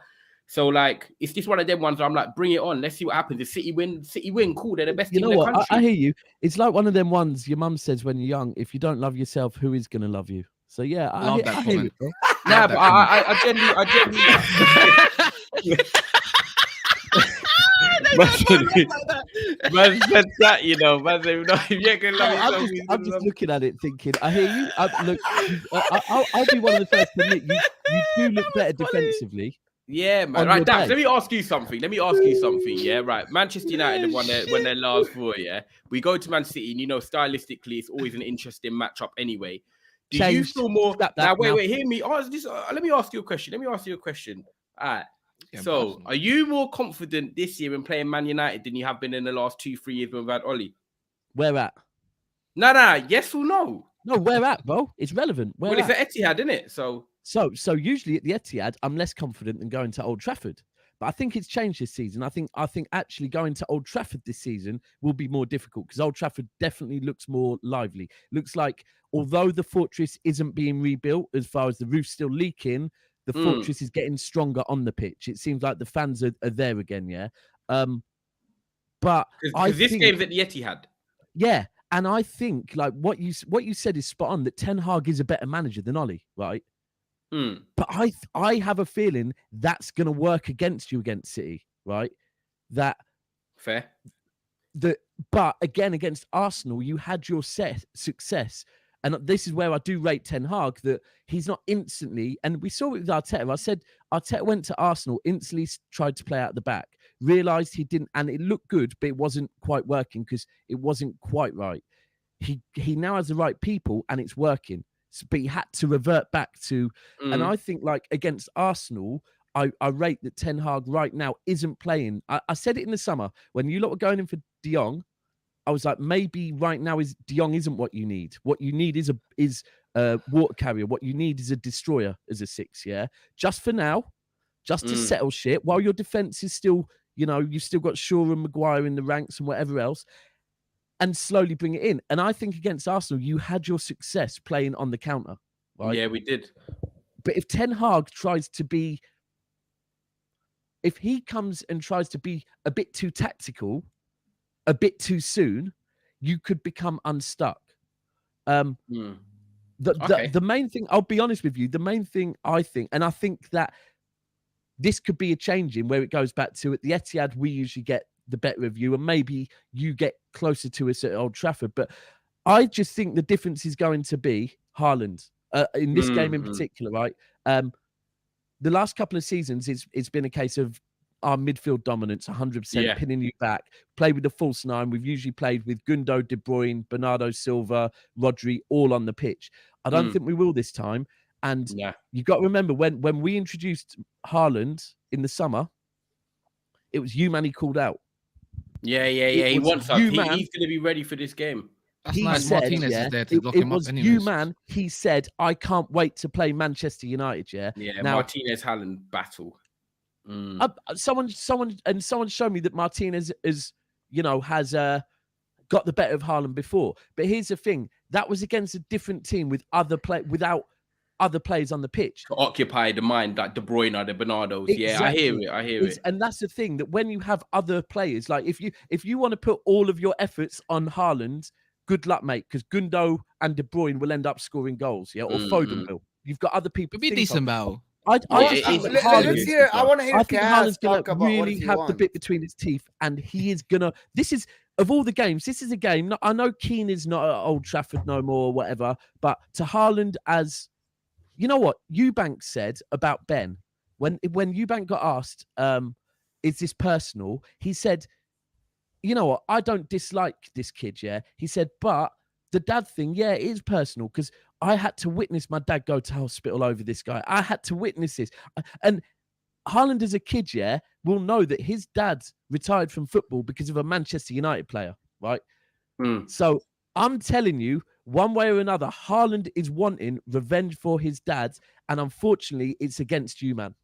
So, like, it's just one of them ones where I'm like, bring it on. Let's see what happens. If City win, cool. They're the best team in the country. I hear you. It's like one of them ones your mum says when you're young, if you don't love yourself, who is going to love you? So, yeah, I hear you, bro. Nah, but I genuinely... Man said that, man said, no, if you ain't gonna love yourself, I'm just looking at it thinking, I hear you. I'll be one of the first to admit, you do look better defensively. Yeah, man. Right, Daps, let me ask you something. Yeah, right. Manchester United have won their last four, yeah? We go to Man City, and stylistically, it's always an interesting matchup anyway. Do you feel more... Now, wait, hear me. Let me ask you a question. All right. Yeah, so, are you more confident this year in playing Man United than you have been in the last 2-3 years when we've had Oli? Where at? Nah, yes or no? No, where at, bro? It's relevant. Where Well, it's at? at Etihad, isn't it? So So usually at the Etihad, I'm less confident than going to Old Trafford. But I think it's changed this season. I think actually going to Old Trafford this season will be more difficult because Old Trafford definitely looks more lively. Looks like although the fortress isn't being rebuilt as far as the roof's still leaking, the fortress is getting stronger on the pitch. It seems like the fans are there again, yeah. But I because this think game's at the Etihad. yeah, and I think like what you said is spot on that Ten Hag is a better manager than Ollie, right? But I have a feeling that's going to work against you against City, right? That Fair. but again against Arsenal, you had your success, and this is where I do rate Ten Hag that he's not instantly. And we saw it with Arteta. I said Arteta went to Arsenal, instantly tried to play out the back, realized he didn't, and it looked good, but it wasn't quite working because it wasn't quite right. He now has the right people, and it's working. But he had to revert back to, and I think like against Arsenal, I rate that Ten Hag right now isn't playing. I said it in the summer when you lot were going in for De Jong. I was like, maybe right now is De Jong isn't what you need. What you need is a water carrier. What you need is a destroyer as a 6. Yeah, just for now, just to settle shit while your defense is still, you've still got Shaw and Maguire in the ranks and whatever else. And slowly bring it in. And I think against Arsenal, you had your success playing on the counter, right? Yeah, we did. But if Ten Hag if he comes and tries to be a bit too tactical, a bit too soon, you could become unstuck. The main thing, I'll be honest with you, the main thing I think, and I think that this could be a change in where it goes back to at the Etihad, we usually get the better of you, and maybe you get closer to us at Old Trafford. But I just think the difference is going to be Haaland in this game in particular, right? The last couple of seasons, it's been a case of our midfield dominance, 100%, pinning you back. Play with the false 9. We've usually played with Gundo, De Bruyne, Bernardo Silva, Rodri, all on the pitch. I don't think we will this time. And you've got to remember when we introduced Haaland in the summer, it was you, man, he called out. Yeah. He wants us. He's going to be ready for this game. That's nice. Martinez is there to lock him up anyways. You, man, he said, I can't wait to play Manchester United, yeah? Yeah, now, Martinez Haaland battle. Someone showed me that Martinez has got the better of Haaland before. But here's the thing. That was against a different team without other players on the pitch. To occupy the mind, like De Bruyne, the Bernardos. Exactly. Yeah, I hear it. And that's the thing, that when you have other players, like if you want to put all of your efforts on Haaland, good luck, mate, because Gundo and De Bruyne will end up scoring goals, or Foden will. You've got other people. It'd be decent, Bell. I want to hear I think Haaland's going to really have the bit between his teeth, and he is going to. This is, of all the games, this is a game. I know Keane is not at Old Trafford no more or whatever, but to Haaland, as you know what Eubank said about Ben, when Eubank got asked, is this personal? He said, you know what, I don't dislike this kid, yeah. He said, but the dad thing, yeah, it is personal because I had to witness my dad go to hospital over this guy. I had to witness this. And Haaland as a kid, yeah, will know that his dad retired from football because of a Manchester United player, right? So I'm telling you, one way or another, Haaland is wanting revenge for his dad, and unfortunately, it's against you, man.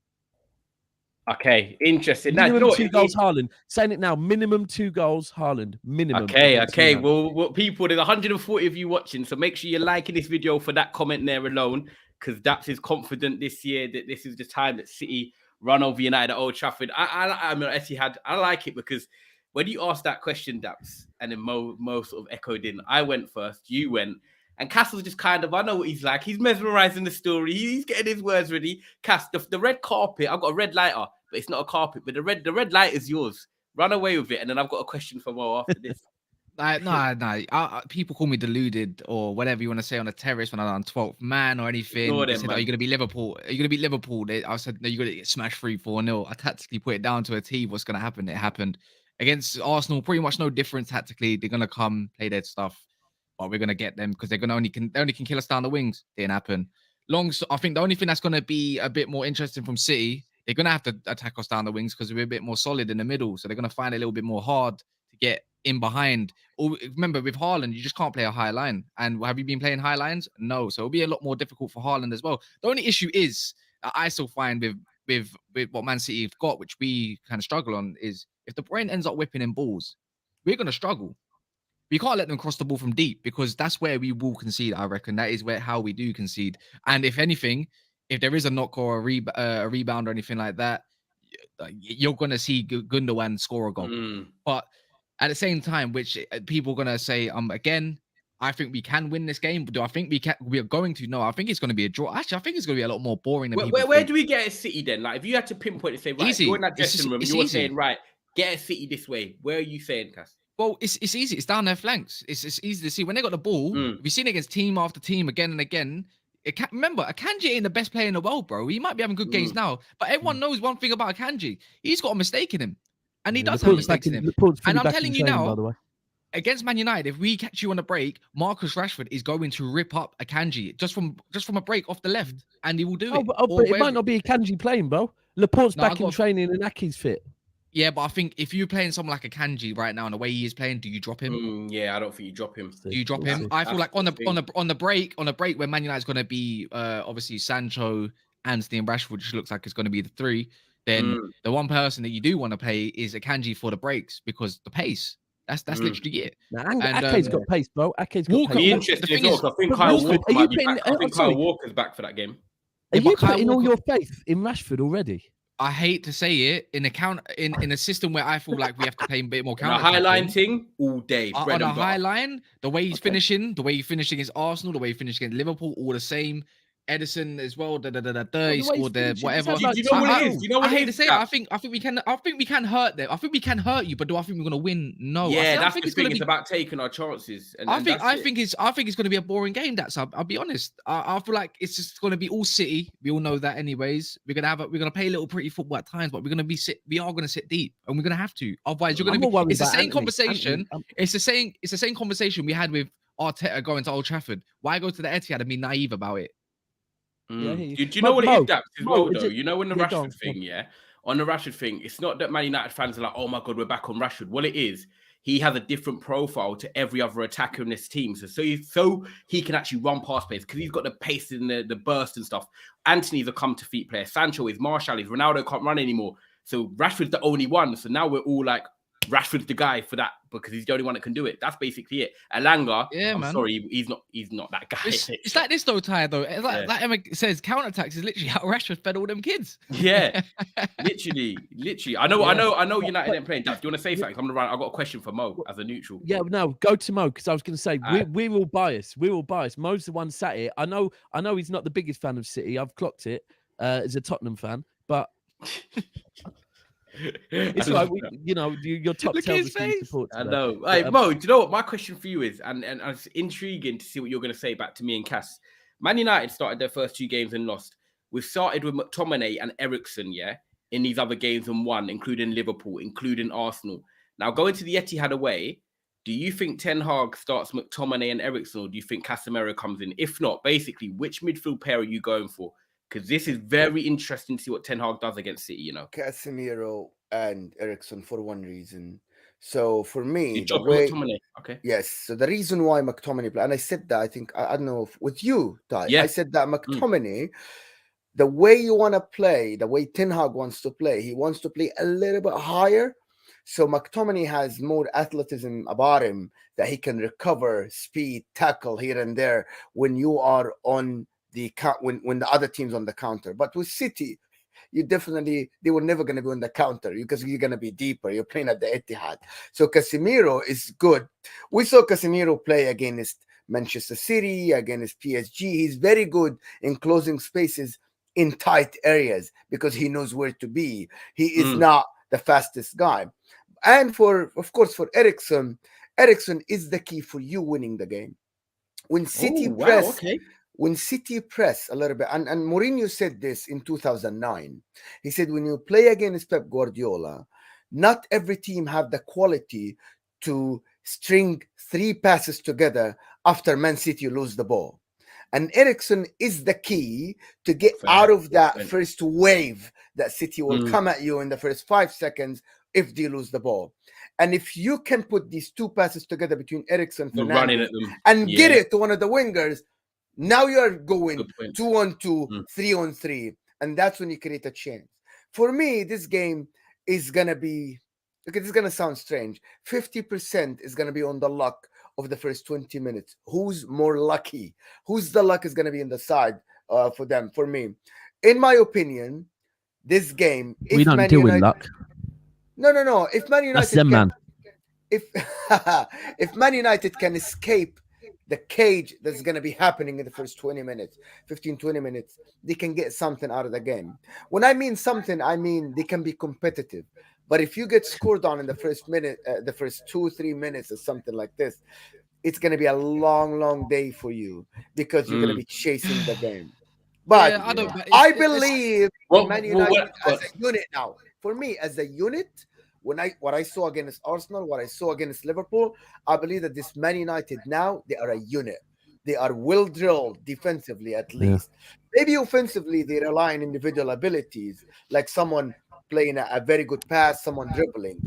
Okay, interesting. Minimum 2 goals, Haaland. Saying it now, minimum 2 goals, Haaland. Minimum. Okay. Well, people, there's 140 of you watching, so make sure you're liking this video for that comment there alone, because Daps is confident this year that this is the time that City run over United at Old Trafford. I mean, Etihad, I like it because when you asked that question, Daps, and then Mo sort of echoed in, I went first, you went, and Castle's just kind of, I know what he's like. He's mesmerizing the story. He's getting his words ready. Cass, the red carpet, I've got a red lighter, but it's not a carpet, but the red light is yours. Run away with it, and then I've got a question for Mo after this. No. People call me deluded or whatever you want to say on a terrace when I'm on 12th man or anything. They said, are you going to be Liverpool? Are you going to beat Liverpool? I said, no, you're going to get smashed 3-4-0. I tactically put it down to a T. What's going to happen? It happened. Against Arsenal, pretty much no difference tactically. They're going to come, play their stuff. But we're going to get them because they only can kill us down the wings. Didn't happen. I think the only thing that's going to be a bit more interesting from City, they're going to have to attack us down the wings because we're a bit more solid in the middle. So they're going to find it a little bit more hard to get in behind. Or remember, with Haaland, you just can't play a high line. And have you been playing high lines? No. So it'll be a lot more difficult for Haaland as well. The only issue is I still find with what Man City have got, which we kind of struggle on, is if De Bruyne ends up whipping in balls, we're going to struggle. We can't let them cross the ball from deep because that's where we will concede. I reckon that is how we do concede. And if anything, if there is a knock or a rebound or anything like that, you're going to see Gundogan score a goal. But at the same time, which people are going to say, again, I think we can win this game. But do I think we are going to? No, I think it's going to be a draw. Actually, I think it's going to be a lot more boring than people where think. do we get a City then? Like, if you had to pinpoint and say, right, Easy. go in that dressing room, you were easy. saying, right, get a City this way. Where are you saying, Cass? Well, it's easy. It's down their flanks. It's easy to see when they got the ball. We've seen it against team after team again and again. Remember, Akanji ain't the best player in the world, bro. He might be having good games now, but everyone knows one thing about Akanji. He's got a mistake in him, and he does have mistakes in him. And I'm telling you now, by the way, against Man United, if we catch you on a break, Marcus Rashford is going to rip up Akanji just from a break off the left, and he will do it. But it might not be Akanji playing, bro. Laporte's back in training and Aki's fit. Yeah, but I think if you're playing someone like Akanji right now and the way he is playing, do you drop him? Yeah, I don't think you drop him. Do you drop him? I feel like on the break when Man United's going to be obviously Sancho, Anthony, and Rashford, which looks like it's going to be the three. Then the one person that you do want to play is Akanji for the breaks because the pace. That's literally it. Ake's got pace, bro. Ake's got Walker, pace. Be interesting. I think Kyle Walker might be back. I think Kyle Walker's back for that game. Are you putting all your faith in Rashford already? I hate to say it, in a system where I feel like we have to play a bit more counter. A high line thing all day. On a high line, the way he's finishing, the way he finished against Arsenal, the way he finished against Liverpool, all the same. Edison as well. He scored there. Whatever. Do you know what it is? You know what I hate to say it. I think we can hurt them. I think we can hurt you, but do I think we're gonna win? No. Yeah, that's the thing. It's about taking our chances. I think it's gonna be a boring game. I'll be honest. I feel like it's just gonna be all City. We all know that, anyways. We're gonna play a little pretty football at times, but we are gonna sit deep, and we're gonna have to. Otherwise, you're gonna be. It's the same conversation. It's the same conversation we had with Arteta going to Old Trafford. Why go to the Etihad and be naive about it? Do you know what it is, Daps, as well, though? You know, in the Rashford thing, on the Rashford thing, it's not that Man United fans are like, oh my God, we're back on Rashford. What it is, he has a different profile to every other attacker in this team. So he can actually run past players because he's got the pace and the burst and stuff. Anthony's a come-to-feet player. Sancho is, Martial is, Ronaldo can't run anymore. So Rashford's the only one. So now we're all like, Rashford's the guy for that because he's the only one that can do it. That's basically it. Alanga, sorry, he's not that guy. It's like this though, Ty. Though, it's like Emma says, counterattacks is literally how Rashford fed all them kids. Yeah, literally. I know. United ain't playing. Daps, do you want to say something? I'm gonna run. I've got a question for Mo as a neutral. Yeah, no, go to Mo because I was gonna say we're all biased. We're all biased. Mo's the one sat here. I know he's not the biggest fan of City. I've clocked it as a Tottenham fan, but. It's like your top 10 support. I know. Hey, Mo, do you know what my question for you is? And it's intriguing to see what you're going to say back to me and Cass. Man United started their first 2 games and lost. We've started with McTominay and Eriksen, in these other games and won, including Liverpool, including Arsenal. Now, going to the Etihad away, do you think Ten Hag starts McTominay and Eriksen, or do you think Casemiro comes in? If not, basically, which midfield pair are you going for? Because this is very interesting to see what Ten Hag does against City, Casemiro and Eriksen for one reason. So for me, okay. Yes. So the reason why McTominay play, and I said that, I think, I don't know with you, Ty. Yeah. I said that McTominay, the way you want to play, the way Ten Hag wants to play, he wants to play a little bit higher. So McTominay has more athleticism about him that he can recover, speed, tackle here and there when you are on the when the other team's on the counter. But with City, they were never going to be on the counter because you're going to be deeper. You're playing at the Etihad. So Casemiro is good. We saw Casemiro play against Manchester City, against PSG. He's very good in closing spaces in tight areas because he knows where to be. He is not the fastest guy. And of course, for Eriksen is the key for you winning the game. When City When City press a little bit, and Mourinho said this in 2009, he said, when you play against Pep Guardiola, not every team have the quality to string 3 passes together after Man City lose the ball. And Eriksen is the key to get out of that first wave that City will come at you in the first 5 seconds. if they lose the ball. And if you can put these two passes together between Eriksen and You're running Fernandes at them. and get Yeah. it to one of the wingers, now you're going Good point. 2-on-2, 3-on-3, and that's when you create a chance. For me, this game is gonna be, okay, this is gonna sound strange. 50% is gonna be on the luck of the first 20 minutes. Who's more lucky? Who's the luck is gonna be in the side for them? For me, in my opinion, this game, We don't Man deal with United, luck. no. If Man That's United them, man. if if Man United can escape the cage that's going to be happening in the first 20 minutes, 15, 20 minutes, they can get something out of the game. When I mean something, I mean they can be competitive. But if you get scored on in the first minute, the first 2-3 minutes or something like this, it's going to be a long day for you because you're going to be chasing the game. But Yeah, I don't. I believe in Man Well, United as a unit now. For me, as a unit, what I saw against Arsenal, what I saw against Liverpool, I believe that this Man United now, they are a unit. They are well drilled defensively, at least. Maybe offensively, they rely on individual abilities, like someone playing a very good pass, someone dribbling.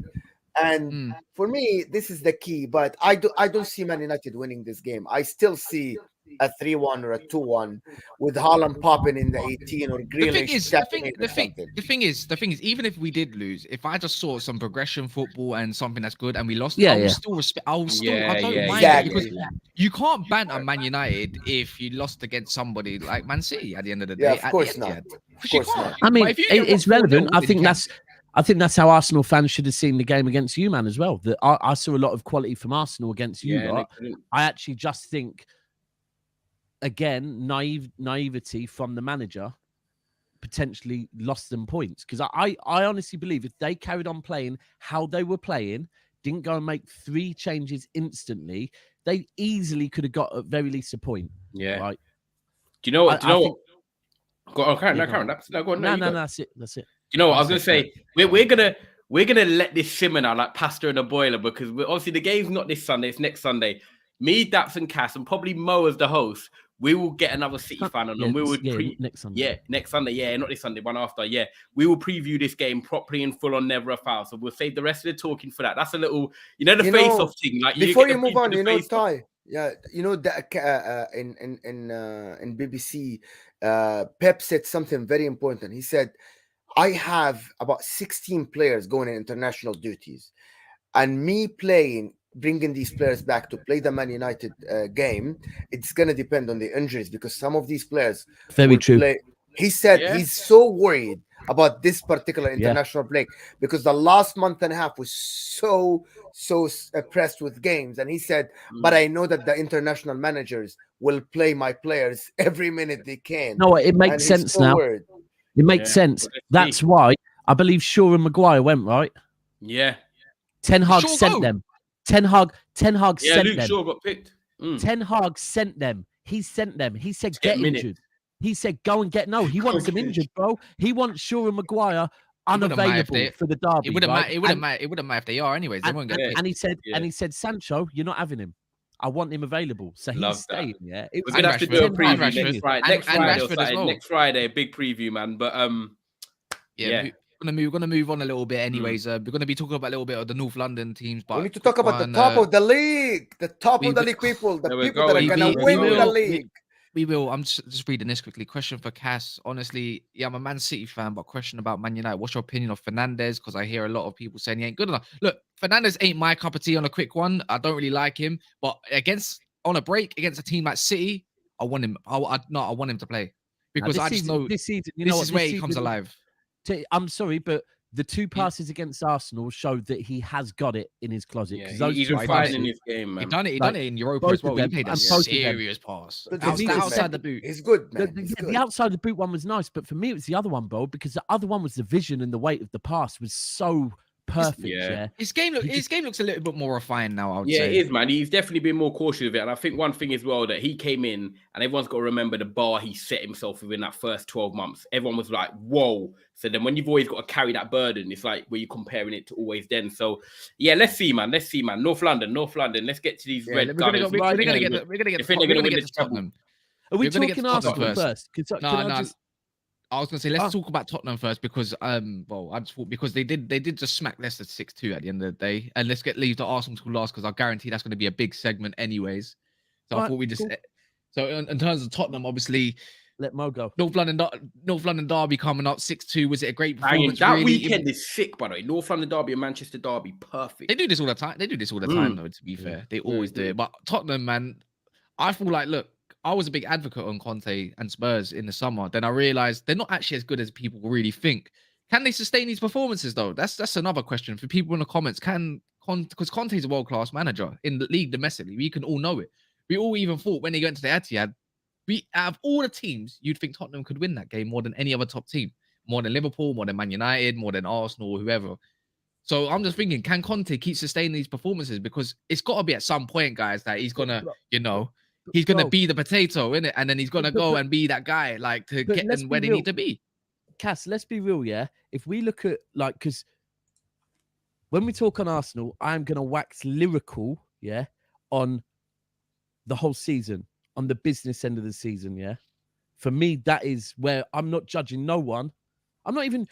And for me, this is the key. But I don't see Man United winning this game. I still see a 3-1 or a 2-1 with Haaland popping in the 18 or Grealish stepping in or something. The thing is, even if we did lose, if I just saw some progression football and something that's good and we lost, I will still respect. I don't mind it because you can't banter Man United if you lost against somebody like Man City at the end of the day. Yeah, of course not. Of course not. I mean, it's relevant. I think that's how Arsenal fans should have seen the game against you, man, as well. That I saw a lot of quality from Arsenal against you. I actually just think, again, naivety from the manager potentially lost them points, because I honestly believe if they carried on playing how they were playing, didn't go and make 3 changes instantly, they easily could have got at very least a point. Yeah. Right. Do you know what? Go on, Karen. Go on. No, that's it. Do you know what I was gonna say? We're gonna let this simmer now, like pasta in a boiler, because obviously the game's not this Sunday; it's next Sunday. Me, Daps, and Cass, and probably Mo as the host, we will get another City fan on, and we would next Sunday. Next Sunday. Yeah, not this Sunday, one after. Yeah, we will preview this game properly and full on, never a foul. So we'll save the rest of the talking for that. That's a little, face-off thing. Like before you move on, Ty. Yeah, that in BBC, Pep said something very important. He said, I have about 16 players going in international duties, and me bringing these players back to play the Man United game, it's going to depend on the injuries, because some of these players very true. He said he's so worried about this particular international break because the last month and a half was so pressed with games, and he said, but I know that the international managers will play my players every minute they can. No, it makes sense now. It makes sense. That's why I believe Shaw and Maguire went, right? Yeah. Ten Hag sent them. Ten Hag sent Luke them. Shaw got picked. Ten Hag sent them. He sent them. He said, get injured. He said, go and get. No, he wants them injured, bro. He wants Shaw and Maguire unavailable for the derby. It wouldn't matter if they are, anyways. They won't get and he said, Sancho, you're not having him. I want him available. So he's staying. Yeah, we're gonna have to do a preview next Friday. A big preview, man. But We're gonna move on a little bit, anyways. We're gonna be talking about a little bit of the North London teams, but we need to talk about the top of the league, people, the people that are gonna win the league. We will. I'm just reading this quickly. Question for Cass. Honestly, I'm a Man City fan, but question about Man United. What's your opinion of Fernandes? Because I hear a lot of people saying he ain't good enough. Look, Fernandes ain't my cup of tea on a quick one. I don't really like him, but on a break against a team like City, I want him. I want him to play because I just know this season. This is where he comes alive. I'm sorry, but the 2 passes against Arsenal showed that he has got it in his closet. Yeah, he's refined in his game, man. He done it in Europa as well. He played a serious pass. Outside the boot. He's good, man. The outside the boot one was nice, but for me, it was the other one, bro, because the other one was the vision and the weight of the pass was so perfect. His game looks a little bit more refined now, I would say. Yeah, it is, man. He's definitely been more cautious of it. And I think one thing as well, that he came in and everyone's got to remember the bar he set himself within that first 12 months. Everyone was like, whoa. So then when you've always got to carry that burden, it's like where you're comparing it to always then. So yeah, let's see, man. North London. Let's get to these red gunners. We're gonna get to Tottenham. Are we talking Arsenal first? I was gonna say let's talk about Tottenham first because well I just thought because they did just smack Leicester 6-2 at the end of the day, and let's leave the Arsenal to last because I guarantee that's going to be a big segment anyways. So I thought we just so in terms of Tottenham, obviously let Mo go. North London Derby coming up 6-2. Was it a great Hanging. performance? That really? weekend is sick, by the way. North London Derby and Manchester Derby, perfect. They do this all the time. They do this all the time, though. To be fair, they always do it. But Tottenham, man, I feel like look. I was a big advocate on Conte and Spurs in the summer. Then I realized they're not actually as good as people really think. Can they sustain these performances though? That's another question for people in the comments. Because Conte's a world-class manager in the league domestically. We can all know it. We all even thought when they went to the Etihad, out of all the teams, you'd think Tottenham could win that game more than any other top team. More than Liverpool, more than Man United, more than Arsenal, or whoever. So I'm just thinking, can Conte keep sustaining these performances? Because it's got to be at some point, guys, that he's gonna, he's gonna be the potato, innit? And then he's gonna go and be that guy, like to get them where they need to be. Cass, let's be real, yeah. If we look at because when we talk on Arsenal, I'm gonna wax lyrical, yeah, on the whole season, on the business end of the season, yeah. For me, that is where I'm not judging no one. I'm not even.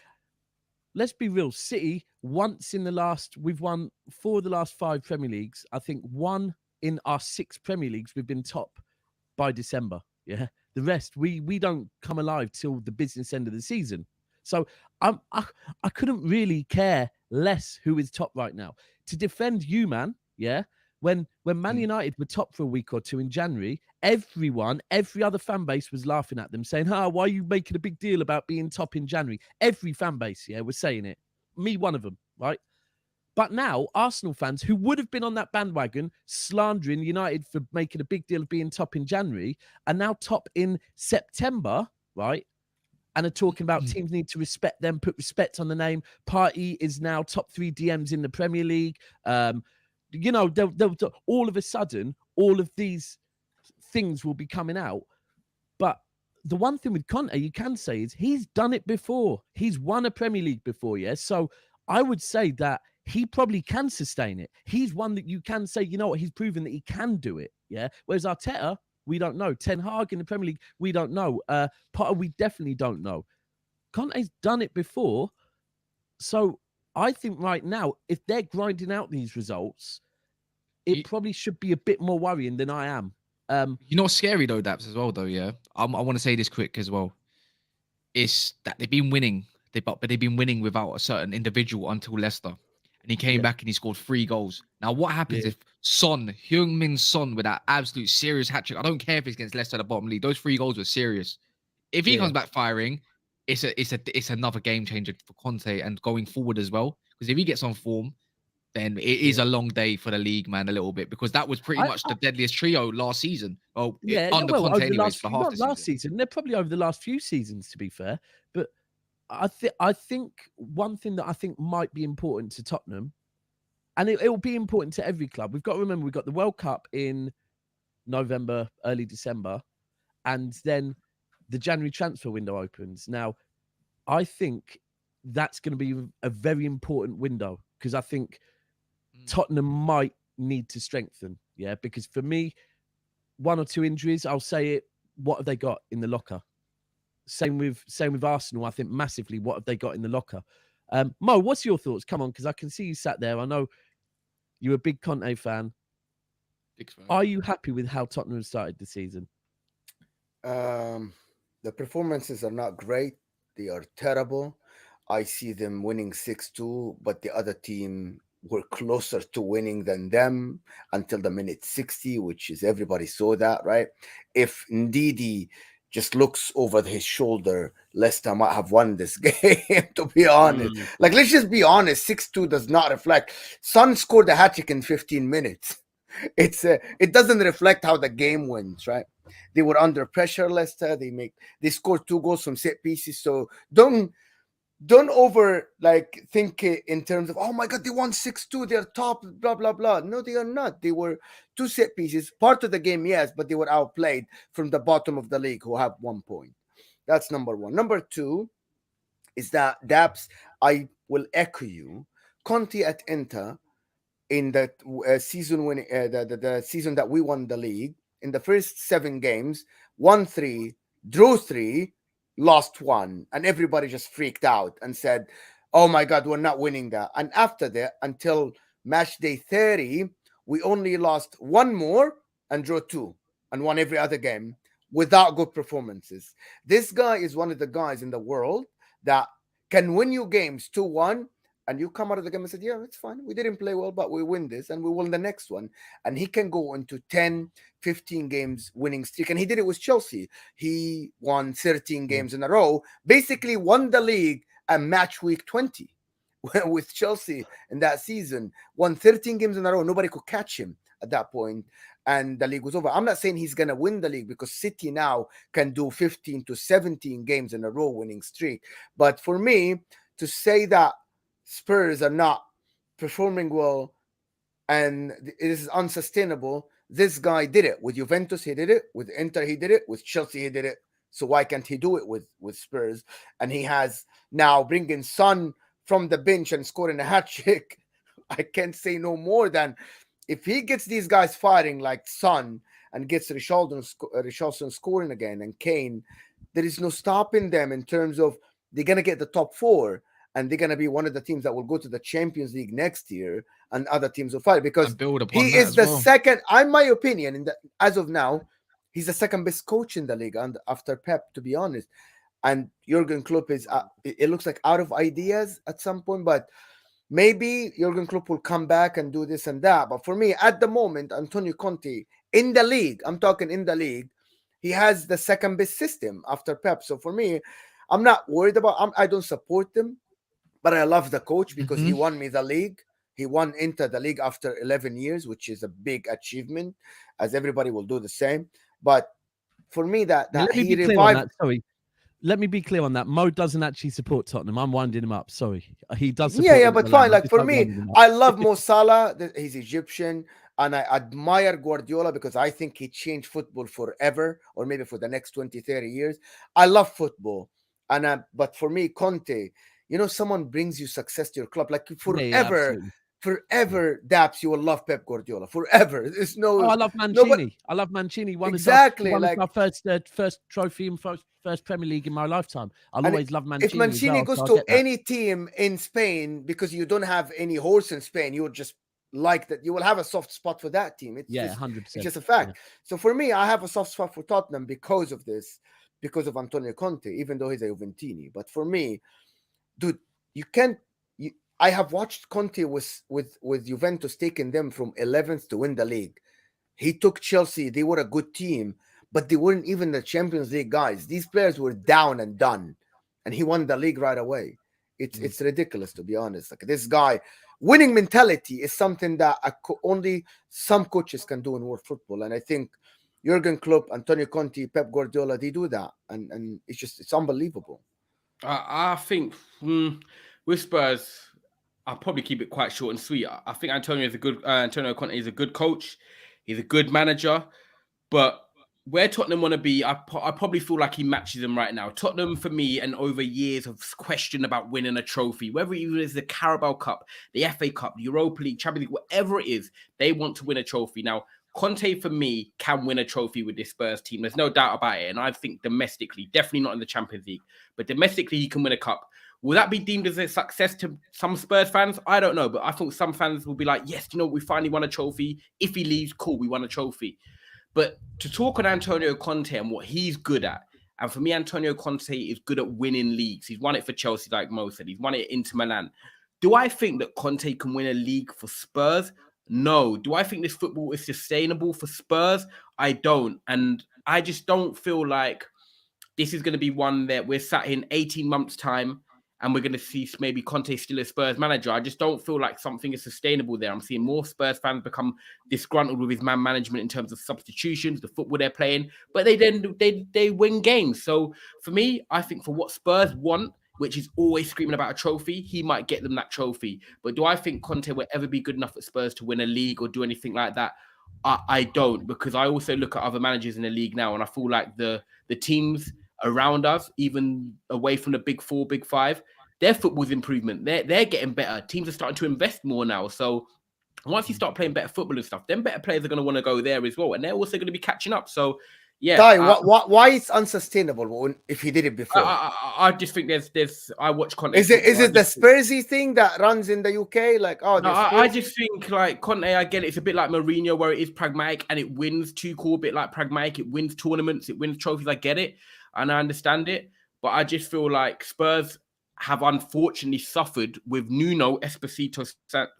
Let's be real. City, we've won 4 of the last 5 Premier Leagues. I think 1 in our 6 Premier Leagues, we've been top by December. Yeah. The rest, we don't come alive till the business end of the season. So I couldn't really care less who is top right now. To defend you, man, yeah. When Man United were top for a week or two in January, every other fan base was laughing at them, saying, why are you making a big deal about being top in January? Every fan base, yeah, was saying it. Me, one of them, right? But now, Arsenal fans who would have been on that bandwagon slandering United for making a big deal of being top in January are now top in September, right? And are talking about teams need to respect them, put respect on the name. Partey is now top 3 DMs in the Premier League. They'll all of a sudden, all of these things will be coming out. But the one thing with Conte you can say is he's done it before. He's won a Premier League before, yeah? So I would say that he probably can sustain it. He's one that you can say, you know what, he's proven that he can do it, yeah? Whereas Arteta, we don't know. Ten Hag in the Premier League, we don't know. Potter, we definitely don't know. Conte's done it before. So I think right now, if they're grinding out these results, it probably should be a bit more worrying than I am. You know what's scary though, Daps, as well, though, yeah? I want to say this quick as well. It's that they've been winning, but they've been winning without a certain individual until Leicester. And he came back and he scored 3 goals. Now, what happens if Heung-min Son, with that absolute serious hat-trick, I don't care if it's against Leicester at the bottom league, those 3 goals were serious. If he comes back firing, it's another game changer for Conte and going forward as well. Because if he gets on form, then it is a long day for the league, man, a little bit, because that was pretty much the deadliest trio last season. Well, under Conte anyways, for half the season. They're probably over the last few seasons, to be fair. But I think one thing that I think might be important to Tottenham, and it will be important to every club. We've got to remember we've got the World Cup in November, early December, and then the January transfer window opens. Now, I think that's going to be a very important window because I think Tottenham might need to strengthen. Yeah, because for me, 1 or 2 injuries, I'll say it. What have they got in the locker? Same with Arsenal. I think massively. What have they got in the locker? Mo, what's your thoughts? Come on, because I can see you sat there. I know you're a big Conte fan. Are you happy with how Tottenham started the season? The performances are not great. They are terrible. I see them winning 6-2, but the other team were closer to winning than them until the minute 60, which is everybody saw that, right? If Ndidi just looks over his shoulder, Leicester might have won this game, to be honest. Like, let's just be honest, 6-2 does not reflect. Son scored a hat-trick in 15 minutes. It doesn't reflect how the game went, right? They were under pressure, Leicester. They scored 2 goals from set pieces. So don't over think in terms of, oh my God, they won 6-2, they're top, blah blah blah. No, they are not. They were 2 set pieces, part of the game, yes, but they were outplayed from the bottom of the league who have 1 point. That's number 1. Number 2 is that Daps, I will echo you. Conte at Inter in that season when the season that we won the league, in the first 7 games, won 3, drew 3, lost one, and everybody just freaked out and said, "Oh my God, we're not winning that." And after that, until match day 30, we only lost one more and drew two and won every other game without good performances. This guy is one of the guys in the world that can win you games 2-1, and you come out of the game and said, "Yeah, it's fine. We didn't play well, but we win this and we win the next one." And he can go into 10, 15 games winning streak. And he did it with Chelsea. He won 13 games in a row, basically won the league at match week 20 with Chelsea in that season. Won 13 games in a row. Nobody could catch him at that point, and the league was over. I'm not saying he's going to win the league, because City now can do 15 to 17 games in a row winning streak. But for me, to say that Spurs are not performing well and it is unsustainable, this guy did it with Juventus. He did it with Inter. He did it with Chelsea. He did it. So why can't he do it with Spurs? And he has now bringing Son from the bench and scoring a hat trick. I can't say no more than, if he gets these guys firing like Son and gets Richarlison scoring again, and Kane, there is no stopping them in terms of they're going to get the top four, and they're going to be one of the teams that will go to the Champions League next year, and other teams will fight, because he is the second, in my opinion, as of now, he's the second best coach in the league, and after Pep, to be honest. And Jurgen Klopp is, it looks like, out of ideas at some point, but maybe Jurgen Klopp will come back and do this and that. But for me, at the moment, Antonio Conte in the league, I'm talking in the league, he has the second best system after Pep. So for me, I'm not worried about, I don't support him, but I love the coach because he won me the league. He won Inter the league after 11 years, which is a big achievement, as everybody will do the same. But for me, that he revived. Sorry. Let me be clear on that. Mo doesn't actually support Tottenham. I'm winding him up. Sorry. He does support Yeah, but fine. Like, for me, I love Mo Salah. He's Egyptian. And I admire Guardiola because I think he changed football forever, or maybe for the next 20, 30 years. I love football. But for me, Conte, someone brings you success to your club. Like, forever, Daps, you will love Pep Guardiola forever. There's no. I love Mancini. I love Mancini. Exactly. Won our first trophy in first Premier League in my lifetime. I'll always love Mancini. If Mancini goes to any team in Spain, because you don't have any horse in Spain, you would just like that. You will have a soft spot for that team. It's 100%. It's just a fact. Yeah. So for me, I have a soft spot for Tottenham because of this, because of Antonio Conte, even though he's a Juventini. But for me, dude, you can't. I have watched Conte with Juventus taking them from 11th to win the league. He took Chelsea. They were a good team, but they weren't even the Champions League guys. These players were down and done, and he won the league right away. It's ridiculous, to be honest. Like, this guy, winning mentality is something that only some coaches can do in world football. And I think Jurgen Klopp, Antonio Conte, Pep Guardiola, they do that. And it's unbelievable. I think with Spurs, I'll probably keep it quite short and sweet. I think Antonio Conte is a good coach. He's a good manager. But where Tottenham want to be, I probably feel like he matches them right now. Tottenham, for me, and over years have questioned about winning a trophy, whether it is the Carabao Cup, the FA Cup, the Europa League, Champions League, whatever it is, they want to win a trophy. Now, Conte, for me, can win a trophy with this Spurs team. There's no doubt about it. And I think domestically, definitely not in the Champions League, but domestically, he can win a cup. Will that be deemed as a success to some Spurs fans? I don't know, but I think some fans will be like, yes, we finally won a trophy. If he leaves, cool, we won a trophy. But to talk on Antonio Conte and what he's good at, and for me, Antonio Conte is good at winning leagues. He's won it for Chelsea, like Mo said. He's won it at Inter Milan. Do I think that Conte can win a league for Spurs? No. Do I think this football is sustainable for Spurs? I don't. And I just don't feel like this is going to be one that we're sat in 18 months' time and we're going to see maybe Conte still a Spurs manager. I just don't feel like something is sustainable there. I'm seeing more Spurs fans become disgruntled with his man management in terms of substitutions, the football they're playing, but they win games. So for me, I think for what Spurs want, which is always screaming about a trophy, he might get them that trophy. But do I think Conte will ever be good enough at Spurs to win a league or do anything like that? I don't, because I also look at other managers in the league now and I feel like the teams around us, even away from the big four, big five, their football's improvement. They're getting better. Teams are starting to invest more now. So once you start playing better football and stuff, then better players are going to want to go there as well. And they're also going to be catching up. So Yeah, Ty, why it's unsustainable if he did it before? I just think there's. I watch Conte. Is it the Spursy thing that runs in the UK? Like, oh, no, I just think like Conte. I get it. It's a bit like Mourinho, where it is pragmatic and it wins. Tuchel, a bit like pragmatic. It wins tournaments. It wins trophies. I get it and I understand it, but I just feel like Spurs have unfortunately suffered with Nuno Espirito,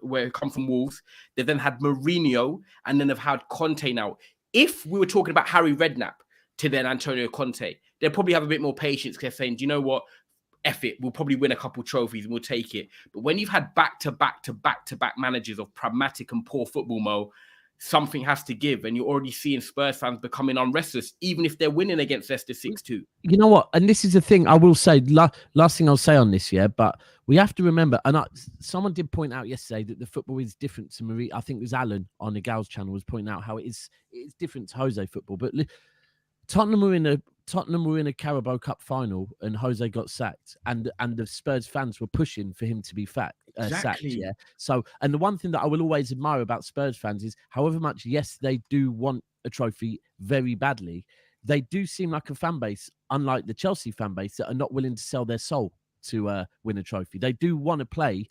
where it come from Wolves. They then had Mourinho, and then they've had Conte now. If we were talking about Harry Redknapp to then Antonio Conte, they'd probably have a bit more patience because they're saying, do you know what? F it, we'll probably win a couple trophies and we'll take it. But when you've had back-to-back managers of pragmatic and poor football, Mo, something has to give. And you're already seeing Spurs fans becoming unrestless, even if they're winning against Leicester 6-2. You know what? And this is the thing I will say, last thing I'll say on this, but we have to remember, and someone did point out yesterday that the football is different to Marie. I think it was Alan on the Gals channel was pointing out how it's different to Jose football. But Tottenham were in a Carabao Cup final and Jose got sacked, and the Spurs fans were pushing for him to be sacked. Yeah. So, and the one thing that I will always admire about Spurs fans is, however much, yes, they do want a trophy very badly, they do seem like a fan base, unlike the Chelsea fan base, that are not willing to sell their soul to win a trophy. They do want to play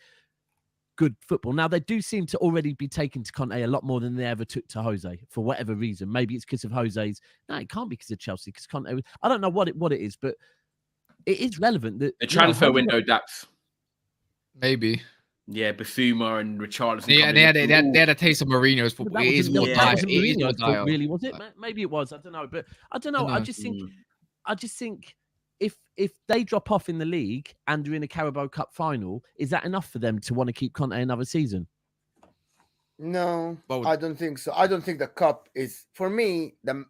good football. Now, they do seem to already be taking to Conte a lot more than they ever took to Jose for whatever reason. Maybe it's because of Jose's. No, it can't be because of Chelsea, because Conte. I don't know what it is, but it is relevant that the transfer window, Daps. Maybe. Yeah, Basuma and Richarlison. Yeah, they had a taste of Mourinho's football. It is more dire. It is more dire. Really, was it? Maybe it was. I don't know, but I don't know. I just think if they drop off in the league and are in a Carabao Cup final, is that enough for them to want to keep Conte another season? No, I don't think so. I don't think the cup is, for me, the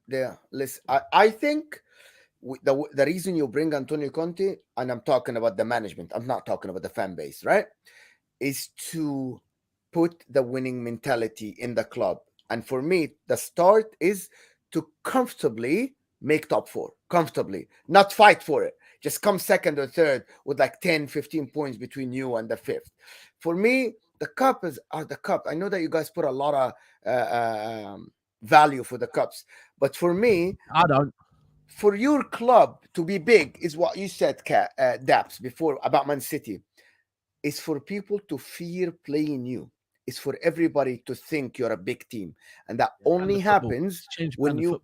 list. I think the reason you bring Antonio Conte, and I'm talking about the management, I'm not talking about the fan base, right? Is to put the winning mentality in the club. And for me, the start is to comfortably make top 4, comfortably, not fight for it. Just come second or third with like 10, 15 points between you and the 5th. For me, the cup is the cup. I know that you guys put a lot of value for the cups, but for me, I don't. For your club to be big is what you said, Daps, before about Man City. It's for people to fear playing you. It's for everybody to think you're a big team. And that only happens when you...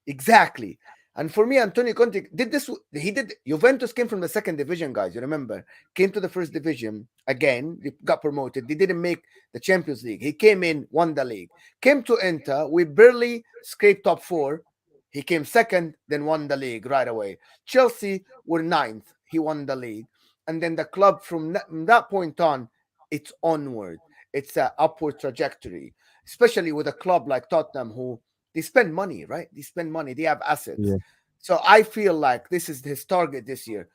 Exactly. And for me, Antonio Conte did this. He did. Juventus came from the 2nd division, guys. You remember? Came to the 1st division again. They got promoted. They didn't make the Champions League. He came in, won the league. Came to Inter. We barely scraped top 4. He came 2nd, then won the league right away. Chelsea were 9th. He won the league. And then the club from that point on, it's onward. It's an upward trajectory, especially with a club like Tottenham, who they spend money, right? They spend money. They have assets. Yeah. So I feel like this is his target this year.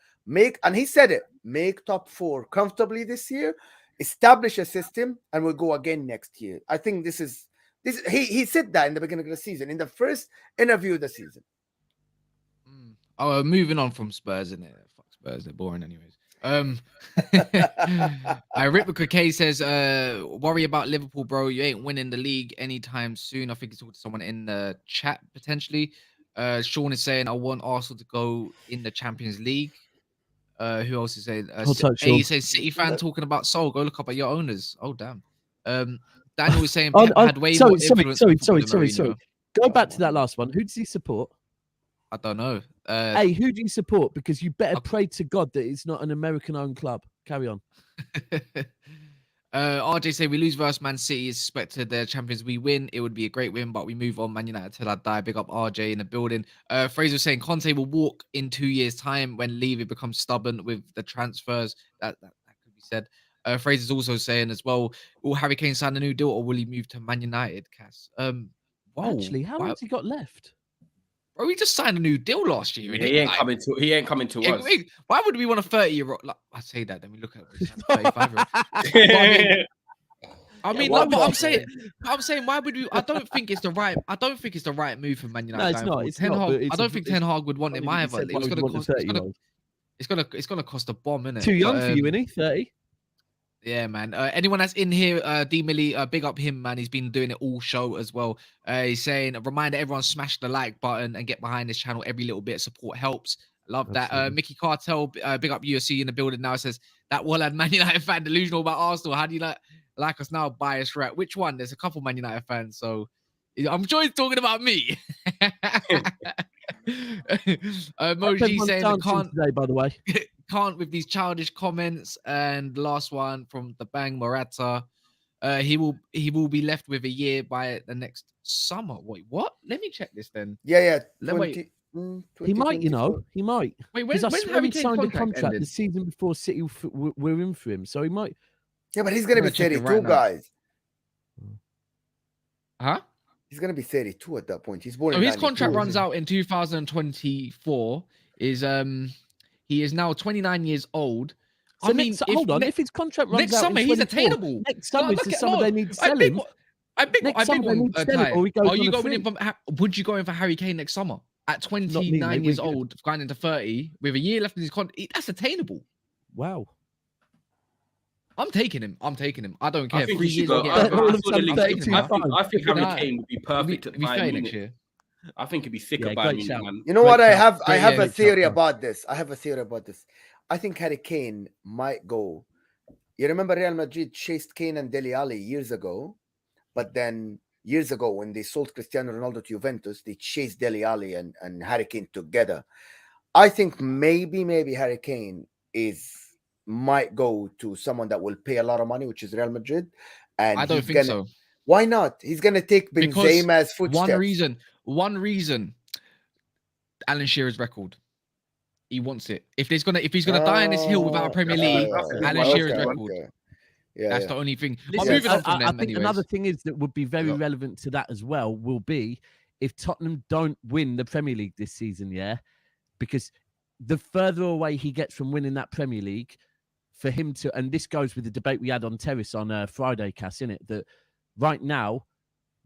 And he said it, make top 4 comfortably this year, establish a system, and we'll go again next year. I think this. He said that in the beginning of the season, in the first interview of the season. Oh, moving on from Spurs, isn't it? Fuck Spurs, they're boring anyways. Ripper K says, worry about Liverpool, bro. You ain't winning the league anytime soon. I think he's talking to someone in the chat potentially. Sean is saying, I want Arsenal to go in the Champions League. Who else is saying? He says City fan talking about Sol. Go look up at your owners. Oh damn. Daniel was saying Pep had way more influence. Sorry. Go back to that last one. Who does he support? I don't know. Hey, who do you support? Because you better pray to God that it's not an American-owned club. Carry on. RJ say we lose versus Man City is expected their champions. We win, it would be a great win, but we move on. Man United till I die. Big up RJ in the building. Fraser saying Conte will walk in 2 years' time when Levy becomes stubborn with the transfers. That could be said. Fraser's also saying as well, will Harry Kane sign a new deal or will he move to Man United? Cass. Actually, how long has he got left? Bro, we just signed a new deal last year. He ain't coming to us. Wait, why would we want a 30-year-old? Like, I say that, then we look at 35-year-old. I'm saying, why would we? I don't think it's the right move for Man United. No, it's not. It's not. I don't think Ten Hag would want him either. It's gonna cost a bomb, innit? Too young for you, isn't he? 30. Yeah, man. Anyone that's in here, D Millie, big up him, man. He's been doing it all show as well. He's saying, a reminder, everyone smash the like button and get behind this channel. Every little bit of support helps. Love that. Absolutely. Mickey Cartel, big up you. I see you in the building now. Says that Wallad Man United fan delusional about Arsenal. How do you like us now? Bias rat. Which one? There's a couple Man United fans, so I'm sure he's talking about me. Moji saying I can't today, by the way. Can't with these childish comments. And last one from the Bang Morata. He will be left with a year by the next summer. Wait, what? Let me check this then. Yeah. He might, you know, he might. Wait, when he signed a contract ended? the season before City were in for him, so he might. Yeah, but he's gonna be 32, right guys. Huh? He's gonna be 32 at that point. He's born. So his contract runs out in 2024. He is now 29 years old. So hold on. If his contract runs next out summer, he's attainable. Next summer is the summer they need to sell him. Would you go in for Harry Kane next summer at 29 years old, going into 30, with a year left in his contract? That's attainable. Wow. I'm taking him. I don't care. I think 3 years. I think Harry Kane would be perfect at Bayern Munich. Next year. I think he'd be sick at Bayern Munich, man. You know what? I have a theory about this. I think Harry Kane might go. You remember Real Madrid chased Kane and Dele Alli years ago, but then years ago when they sold Cristiano Ronaldo to Juventus, they chased Dele Alli and Harry Kane together. I think maybe Harry Kane might go to someone that will pay a lot of money, which is Real Madrid. And I don't think so. Why not? He's gonna take Benzema's footsteps. One reason. Alan Shearer's record. He wants it. If he's gonna die on this hill without a Premier League, Alan Shearer's record. Yeah, that's the only thing. I think another thing is that would be very relevant to that as well will be if Tottenham don't win the Premier League this season, because the further away he gets from winning that Premier League, for him to, and this goes with the debate we had on Terrace on Friday, Cass, innit? That right now,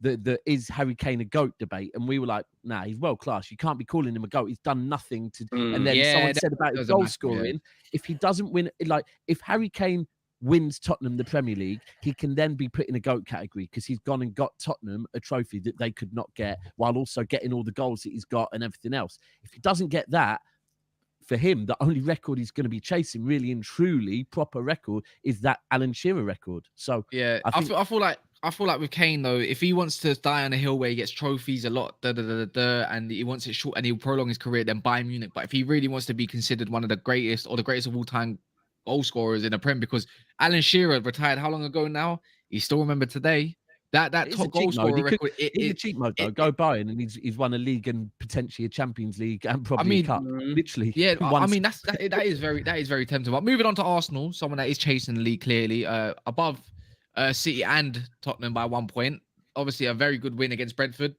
the is Harry Kane a GOAT debate, and we were like, nah, he's world class. You can't be calling him a GOAT. He's done nothing to. And then someone said about his goal scoring. If he doesn't win, like if Harry Kane wins Tottenham the Premier League, he can then be put in a GOAT category because he's gone and got Tottenham a trophy that they could not get, while also getting all the goals that he's got and everything else. If he doesn't get that, for him, the only record he's going to be chasing, really and truly proper record, is that Alan Shearer record. So I feel like with Kane though, if he wants to die on a hill where he gets trophies a lot, and he wants it short and he'll prolong his career, then Bayern Munich. But if he really wants to be considered one of the greatest or the greatest of all time goal scorers in the Prem, because Alan Shearer retired how long ago now? He's still remembered today. That top goal scorer record. It's a cheat mode though. Go Bayern, and he's won a league and potentially a Champions League and probably a cup. Literally, yeah. I mean, that is very tempting. But moving on to Arsenal, someone that is chasing the league clearly, above City and Tottenham by 1 point. Obviously, a very good win against Brentford,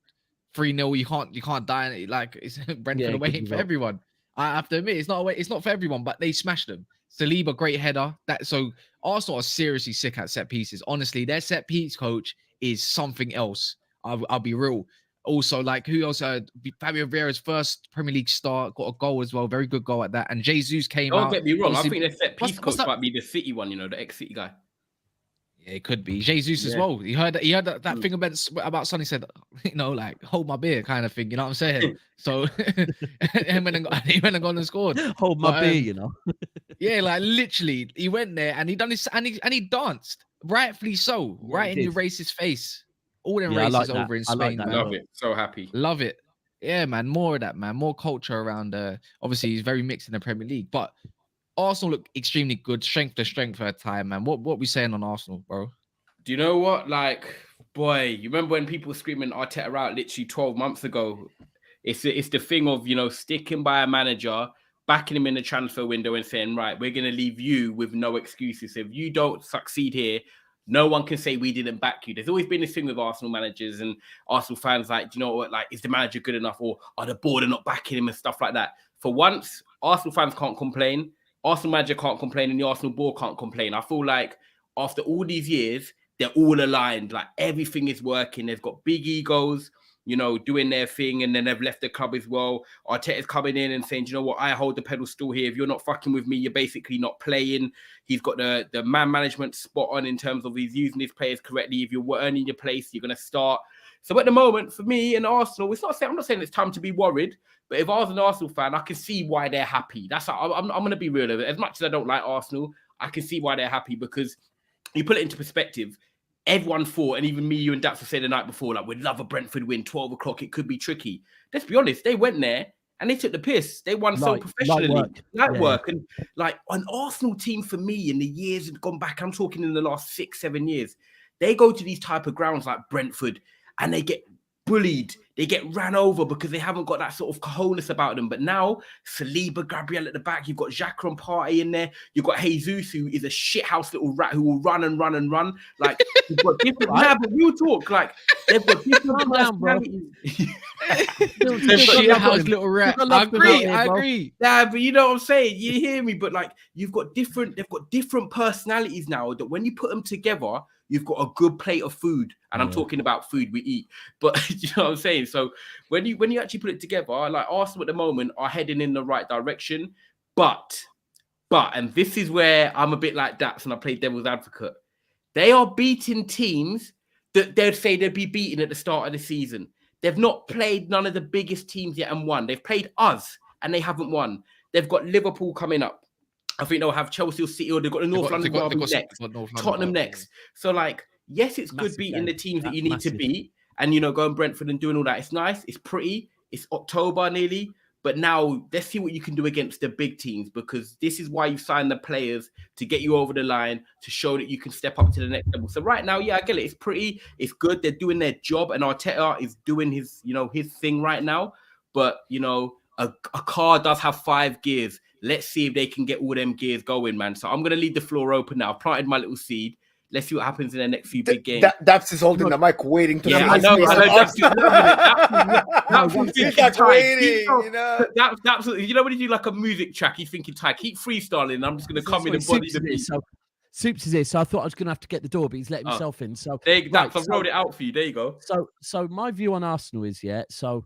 3-0. You can't die like it's Brentford away for everyone. I have to admit, it's not for everyone, but they smashed them. Saliba, great header. So Arsenal are seriously sick at set pieces. Honestly, their set piece coach is something else. I'll be real. Also, like who else? Fabio Vieira's first Premier League start, got a goal as well. Very good goal at that. And Jesus came out. Don't get me wrong. I think their set piece coach might be the City one. You know, the ex-City guy. Yeah, it could be Jesus as well. He heard that thing about Sonny said, like hold my beer kind of thing. You know what I'm saying? So he went and gone and scored. Hold my beer, Yeah, like literally, he went there and he done this and he danced, rightfully so, right in your racist face. All them races over in Spain. I love it. So happy. Love it. Yeah, man. More of that, man. More culture around. Obviously, he's very mixed in the Premier League, but Arsenal look extremely good, strength to strength for a time, man. What we saying on Arsenal, bro? Do you know what? Like, boy, you remember when people were screaming Arteta out literally 12 months ago? It's the thing of, sticking by a manager, backing him in the transfer window and saying, right, we're going to leave you with no excuses. If you don't succeed here, no one can say we didn't back you. There's always been this thing with Arsenal managers and Arsenal fans, like, do you know what? Like, is the manager good enough, or are the board not backing him and stuff like that? For once, Arsenal fans can't complain. Arsenal manager can't complain, and the Arsenal board can't complain. I feel like after all these years, they're all aligned. Like everything is working. They've got big egos, you know, doing their thing, and then they've left the club as well. Arteta's coming in and saying, you know what, I hold the pedestal here. If you're not fucking with me, you're basically not playing. He's got the man management spot on in terms of he's using his players correctly. If you're earning your place, you're going to start. So at the moment, for me and Arsenal, I'm not saying it's time to be worried, but if I was an Arsenal fan, I can see why they're happy. I'm going to be real with it. As much as I don't like Arsenal, I can see why they're happy, because you put it into perspective. Everyone thought, and even me, you and Daps have said the night before, like, we'd love a Brentford win, 12 o'clock, it could be tricky. Let's be honest, they went there and they took the piss. They won so professionally. Light work. And like an Arsenal team for me in the years that gone back, I'm talking in the last 6-7 years, they go to these type of grounds like Brentford and they get bullied. They get ran over because they haven't got that sort of cojones about them. But now, Saliba, Gabriel at the back, you've got Xhaka and Partey in there. You've got Jesus, who is a shithouse little rat who will run and run and run. Like, you've got different... Nah, but real talk, like, they've got different personalities. Shithouse little rat. I agree. Nah, but you know what I'm saying? You hear me? But like, they've got different personalities now that when you put them together, you've got a good plate of food. And I'm talking about food we eat. But you know what I'm saying? So when you actually put it together, like Arsenal at the moment are heading in the right direction. But, and this is where I'm a bit like Daps and I play devil's advocate. They are beating teams that they'd say they'd be beaten at the start of the season. They've not played none of the biggest teams yet and won. They've played us and they haven't won. They've got Liverpool coming up. I think they'll have Chelsea or City, or they've got the North London Derby next. Tottenham next. So like, yes, it's good beating the teams that you need to beat. And, you know, going Brentford and doing all that. It's nice. It's pretty. It's October nearly. But now let's see what you can do against the big teams, because this is why you sign the players, to get you over the line, to show that you can step up to the next level. So right now, yeah, I get it. It's pretty. It's good. They're doing their job. And Arteta is doing his thing right now. But, you know, a car does have 5 gears. Let's see if they can get all them gears going, man. So I'm going to leave the floor open now. I've planted my little seed. Let's see what happens in the next few big games. Daps is holding the mic, waiting to. Yeah, I know. Daps is waiting. You know, Daps, you know when you do like a music track, he's thinking, "Ty, keep freestyling." And I'm just going to come in and body the beat. Soups is here, so I thought I was going to have to get the door, but he's letting himself in. So Daps, I've rolled it out for you. There you go. So my view on Arsenal is So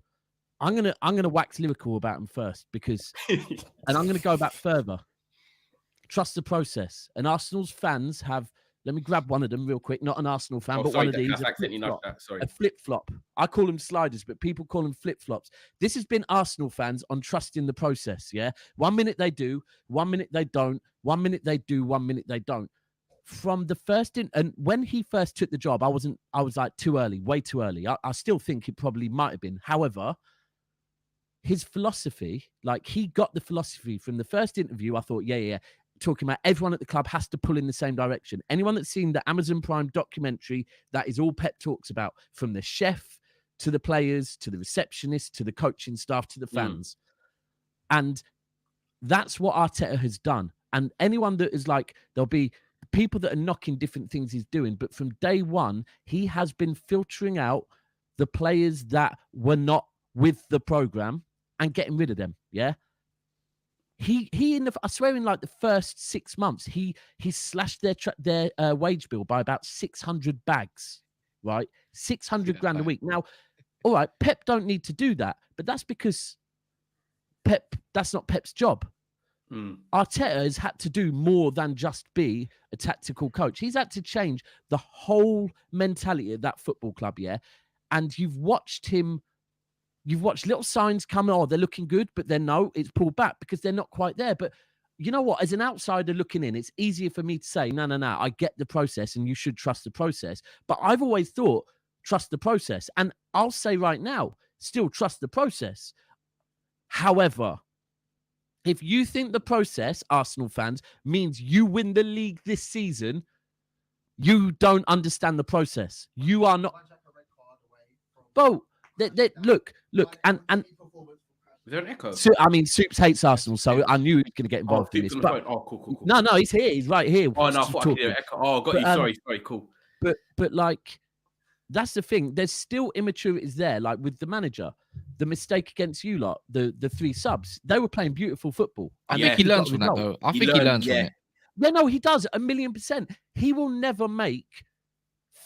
I'm gonna wax lyrical about him first, because, and I'm going to go back further. Trust the process, and Arsenal's fans have. Let me grab one of them real quick. Not an Arsenal fan, but one of these. A flip-flop. I call them sliders, but people call them flip-flops. This has been Arsenal fans on trusting the process, yeah? 1 minute they do, 1 minute they don't, 1 minute they do, 1 minute they don't. From the first... and when he first took the job, I was like too early, way too early. I still think it probably might have been. However, his philosophy, like he got the philosophy from the first interview, I thought, yeah. Talking about everyone at the club has to pull in the same direction. Anyone that's seen the Amazon Prime documentary, that is all Pep talks about, from the chef to the players to the receptionist to the coaching staff to the fans. And that's what Arteta has done. And anyone that is like, there'll be people that are knocking different things he's doing, but from day one, he has been filtering out the players that were not with the program and getting rid of them. Yeah. He I swear in like the first 6 months, he slashed their wage bill by about 600 bags, right? 600 grand a week. Now, all right, Pep don't need to do that, but that's because that's not Pep's job. Arteta has had to do more than just be a tactical coach. He's had to change the whole mentality of that football club, yeah? And you've watched little signs come, they're looking good, but then no, it's pulled back because they're not quite there. But you know what? As an outsider looking in, it's easier for me to say, no, I get the process and you should trust the process. But I've always thought, trust the process. And I'll say right now, still trust the process. However, if you think the process, Arsenal fans, means you win the league this season, you don't understand the process. You are not... Bro, look, and is there an echo? I mean, Soups hates Arsenal, so I knew he was going to get involved in this. But cool. No, he's here. He's right here. Oh no, I thought I could hear an echo. Oh, got you. Sorry, cool. But like, that's the thing. There's still immaturities there. Like with the manager, the mistake against you lot, the 3 subs, they were playing beautiful football. I think he learns from that, though. I think he learns from it. Yeah, no, he does 1,000,000%. He will never make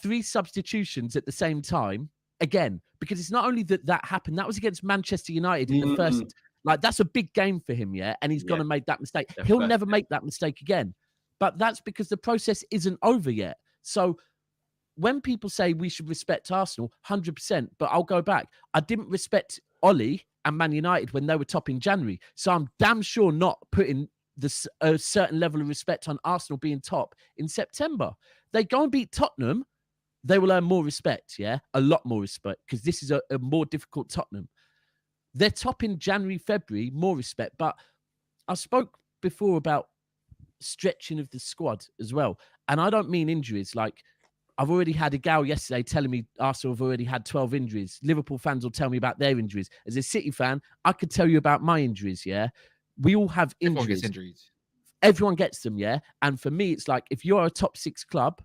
3 substitutions at the same time again, because it's not only that happened, that was against Manchester United in the first, like, that's a big game for him, yeah, and he's gonna make that mistake. He'll never make that mistake again. But that's because the process isn't over yet. So when people say we should respect Arsenal, 100%, but I'll go back. I didn't respect Ollie and Man United when they were top in January. So I'm damn sure not putting a certain level of respect on Arsenal being top in September. They go and beat Tottenham, they will earn more respect, yeah? A lot more respect, because this is a more difficult Tottenham. They're top in January, February, more respect. But I spoke before about stretching of the squad as well. And I don't mean injuries. Like, I've already had a gal yesterday telling me Arsenal have already had 12 injuries. Liverpool fans will tell me about their injuries. As a City fan, I could tell you about my injuries, yeah? We all have injuries. Everyone gets injuries. Everyone gets them, yeah? And for me, it's like, if you're a top 6 club,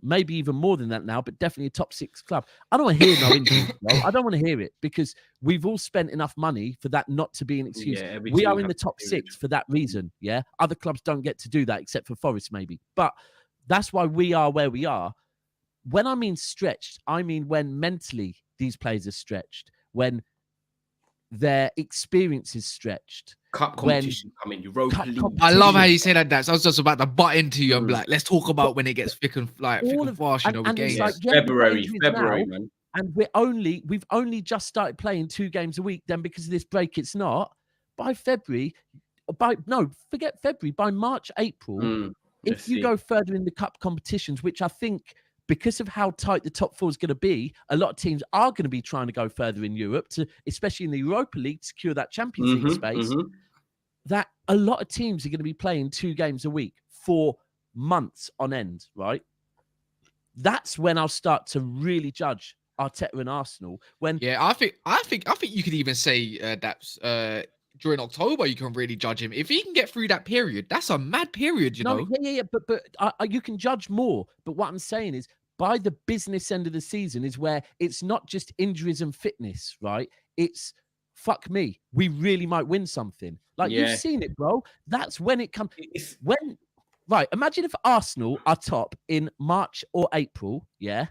maybe even more than that now, but definitely a top 6 club, I don't want to hear no injuries, bro. I don't want to hear it, because we've all spent enough money for that not to be an excuse. Yeah, we are in the top 6 for that reason, yeah? Other clubs don't get to do that, except for Forest, maybe. But that's why we are where we are. When I mean stretched, I mean when mentally these players are stretched, when their experience is stretched. Cup competition coming, Europa League. I love how you say that. I was just about to butt into you. I'm like, let's talk about when it gets thick and fast, you know, with games. Like, February, man. And we've only just started playing 2 games a week. Then because of this break, it's not. By February, forget February. By March, April, if you go further in the cup competitions, which I think, because of how tight the top 4 is going to be, a lot of teams are going to be trying to go further in Europe, especially in the Europa League, to secure that Champions League space. That a lot of teams are going to be playing 2 games a week for months on end, right? That's when I'll start to really judge Arteta and Arsenal. I think you could even say that during October you can really judge him if he can get through that period. That's a mad period, you know. Yeah. But you can judge more. But what I'm saying is, by the business end of the season is where it's not just injuries and fitness, right? It's, fuck me, we really might win something. Like, you've seen it, bro. That's when it comes. Right, imagine if Arsenal are top in March or April, yeah?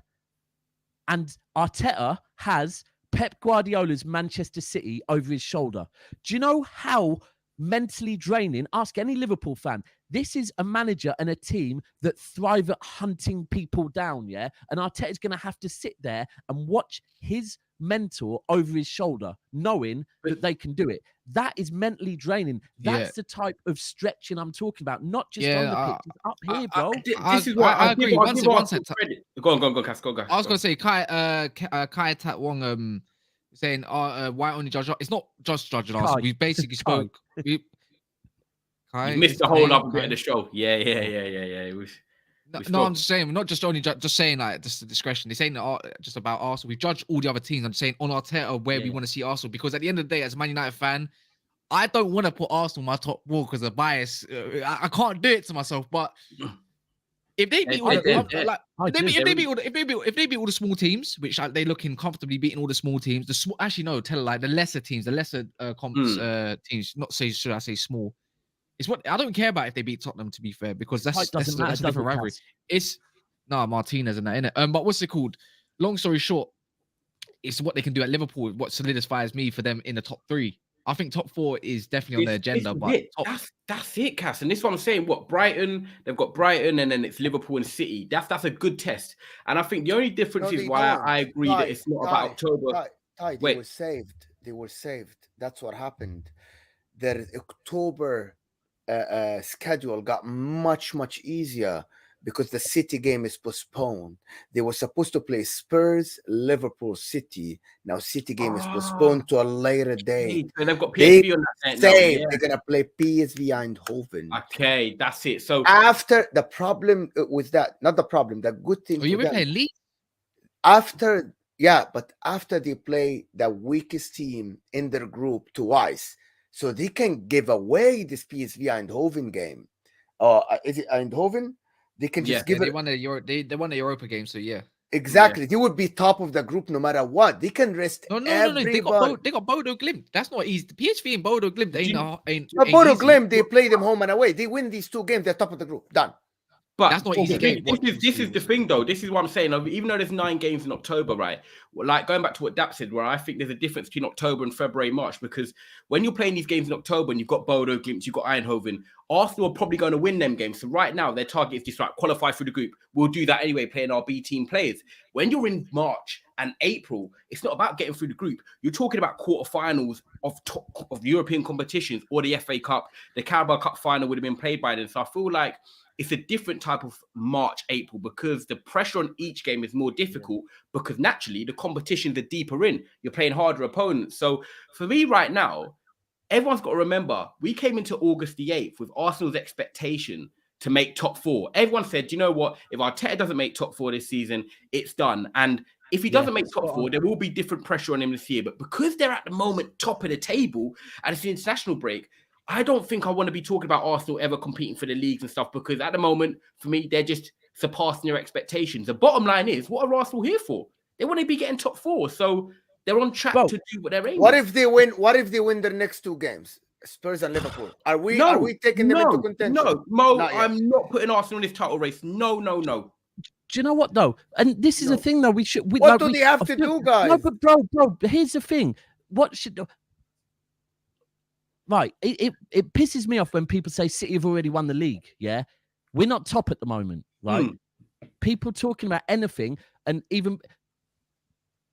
And Arteta has Pep Guardiola's Manchester City over his shoulder. Do you know how mentally draining? Ask any Liverpool fan. This is a manager and a team that thrive at hunting people down, yeah? And Arteta's going to have to sit there and watch his mentor over his shoulder, knowing that they can do it. That is mentally draining. That's the type of stretching I'm talking about, not just on the pitch. It's up here, bro. This is what I agree. One second. Go on, Cass. Go. I was going to say, Kai Tat Wong saying, why only judge? It's not just judging us. We basically spoke. You missed the whole other bit of the show. Yeah. It was. No, I'm just saying, not just only just saying like just the discretion. They're saying just about Arsenal. We've judged all the other teams. I'm just saying on Arteta where we want to see Arsenal, because at the end of the day, as a Man United fan, I don't want to put Arsenal in my top 4 because of bias. I can't do it to myself. But if they beat if they beat all the small teams, which they looking comfortably beating all the small teams, the lesser teams, the lesser teams. Not say should I say small. It's what I don't care about if they beat Tottenham, to be fair, because that's a different rivalry. It's Martinez and that, innit? But what's it called? Long story short, it's what they can do at Liverpool. What solidifies me for them in the top 3. I think top 4 is definitely on their agenda. But that's it, Cass. And this is what I'm saying. What Brighton? They've got Brighton, and then it's Liverpool and City. That's a good test. And I think the only difference is why I agree that it's not about October. They were saved. They were saved. That's what happened. Their October schedule got much easier because the City game is postponed. They were supposed to play Spurs, Liverpool, City. Now City game is postponed to a later date. So they've got PSV on that day. They're gonna play PSV Eindhoven. Okay, that's it. So after the problem with that, not the problem, the good thing. You were playing Leeds after, but after they play the weakest team in their group twice. So they can give away this PSV Eindhoven game. Is it Eindhoven? They can just give it. They won the Europa game, so yeah. Exactly. They would be top of the group no matter what. They can rest everybody. They got Bodo Glimt. That's not easy. The PSV and Bodo Glimt ain't Bodo Glimt, they play them home and away. They win these 2 games, they're top of the group. Done. But That's not easy game. this is the thing, though. This is what I'm saying. Even though there's 9 games in October, right? Like going back to what Daps said, where I think there's a difference between October and February, March, because when you're playing these games in October and you've got Bodo Glimt, you've got Eindhoven, Arsenal are probably going to win them games. So right now, their target is just like qualify through the group. We'll do that anyway, playing our B team players. When you're in March and April, it's not about getting through the group. You're talking about quarterfinals of European competitions or the FA Cup. The Carabao Cup final would have been played by then. So I feel like it's a different type of March, April, because the pressure on each game is more difficult because naturally the competitions are deeper in. You're playing harder opponents. So for me right now, everyone's got to remember, we came into August the 8th with Arsenal's expectation to make top 4. Everyone said, you know what? If Arteta doesn't make top 4 this season, it's done. And if he doesn't make top 4, there will be different pressure on him this year. But because they're at the moment top of the table and it's the international break, I don't think I want to be talking about Arsenal ever competing for the leagues and stuff, because at the moment, for me, they're just surpassing their expectations. The bottom line is, what are Arsenal here for? They want to be getting top 4. So they're on track to do what they're aiming. What if they win? What if they win their next 2 games? Spurs and Liverpool. Are we taking them into contention? No, Mo, I'm not putting Arsenal in this title race. No. Do you know what though? And this is the thing though. What do they have to do, guys? No, but bro, here's the thing. What should right? It pisses me off when people say City have already won the league. Yeah, we're not top at the moment, right? People talking about anything, and even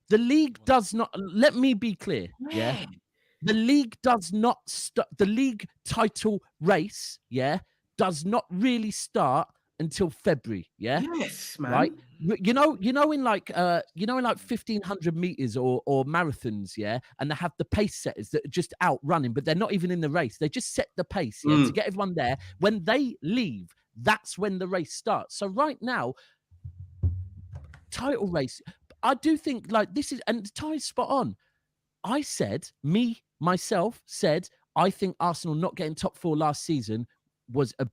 the league does not. Let me be clear. Yeah, the league does not start. The league title race, does not really start until February. Yes, man. Right. You know, in like 1,500 meters or marathons, and they have the pace setters that are just out running, but they're not even in the race. They just set the pace, to get everyone there. When they leave, that's when the race starts. So right now, title race, I do think like this is, and Ty's spot on. I said, myself said, I think Arsenal not getting top 4 last season was a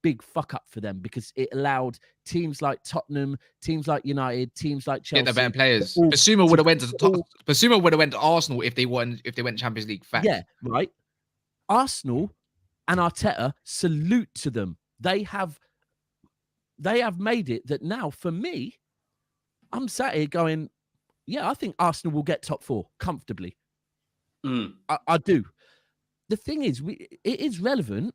big fuck up for them, because it allowed teams like Tottenham, teams like United, teams like Chelsea, the better players. Basuma would have went to the top. Basuma would have went to Arsenal if they went Champions League. Fact. Yeah, right. Arsenal and Arteta, salute to them. They have made it that now for me, I'm sat here going, yeah, I think Arsenal will get top 4 comfortably. I do. The thing is, it is relevant.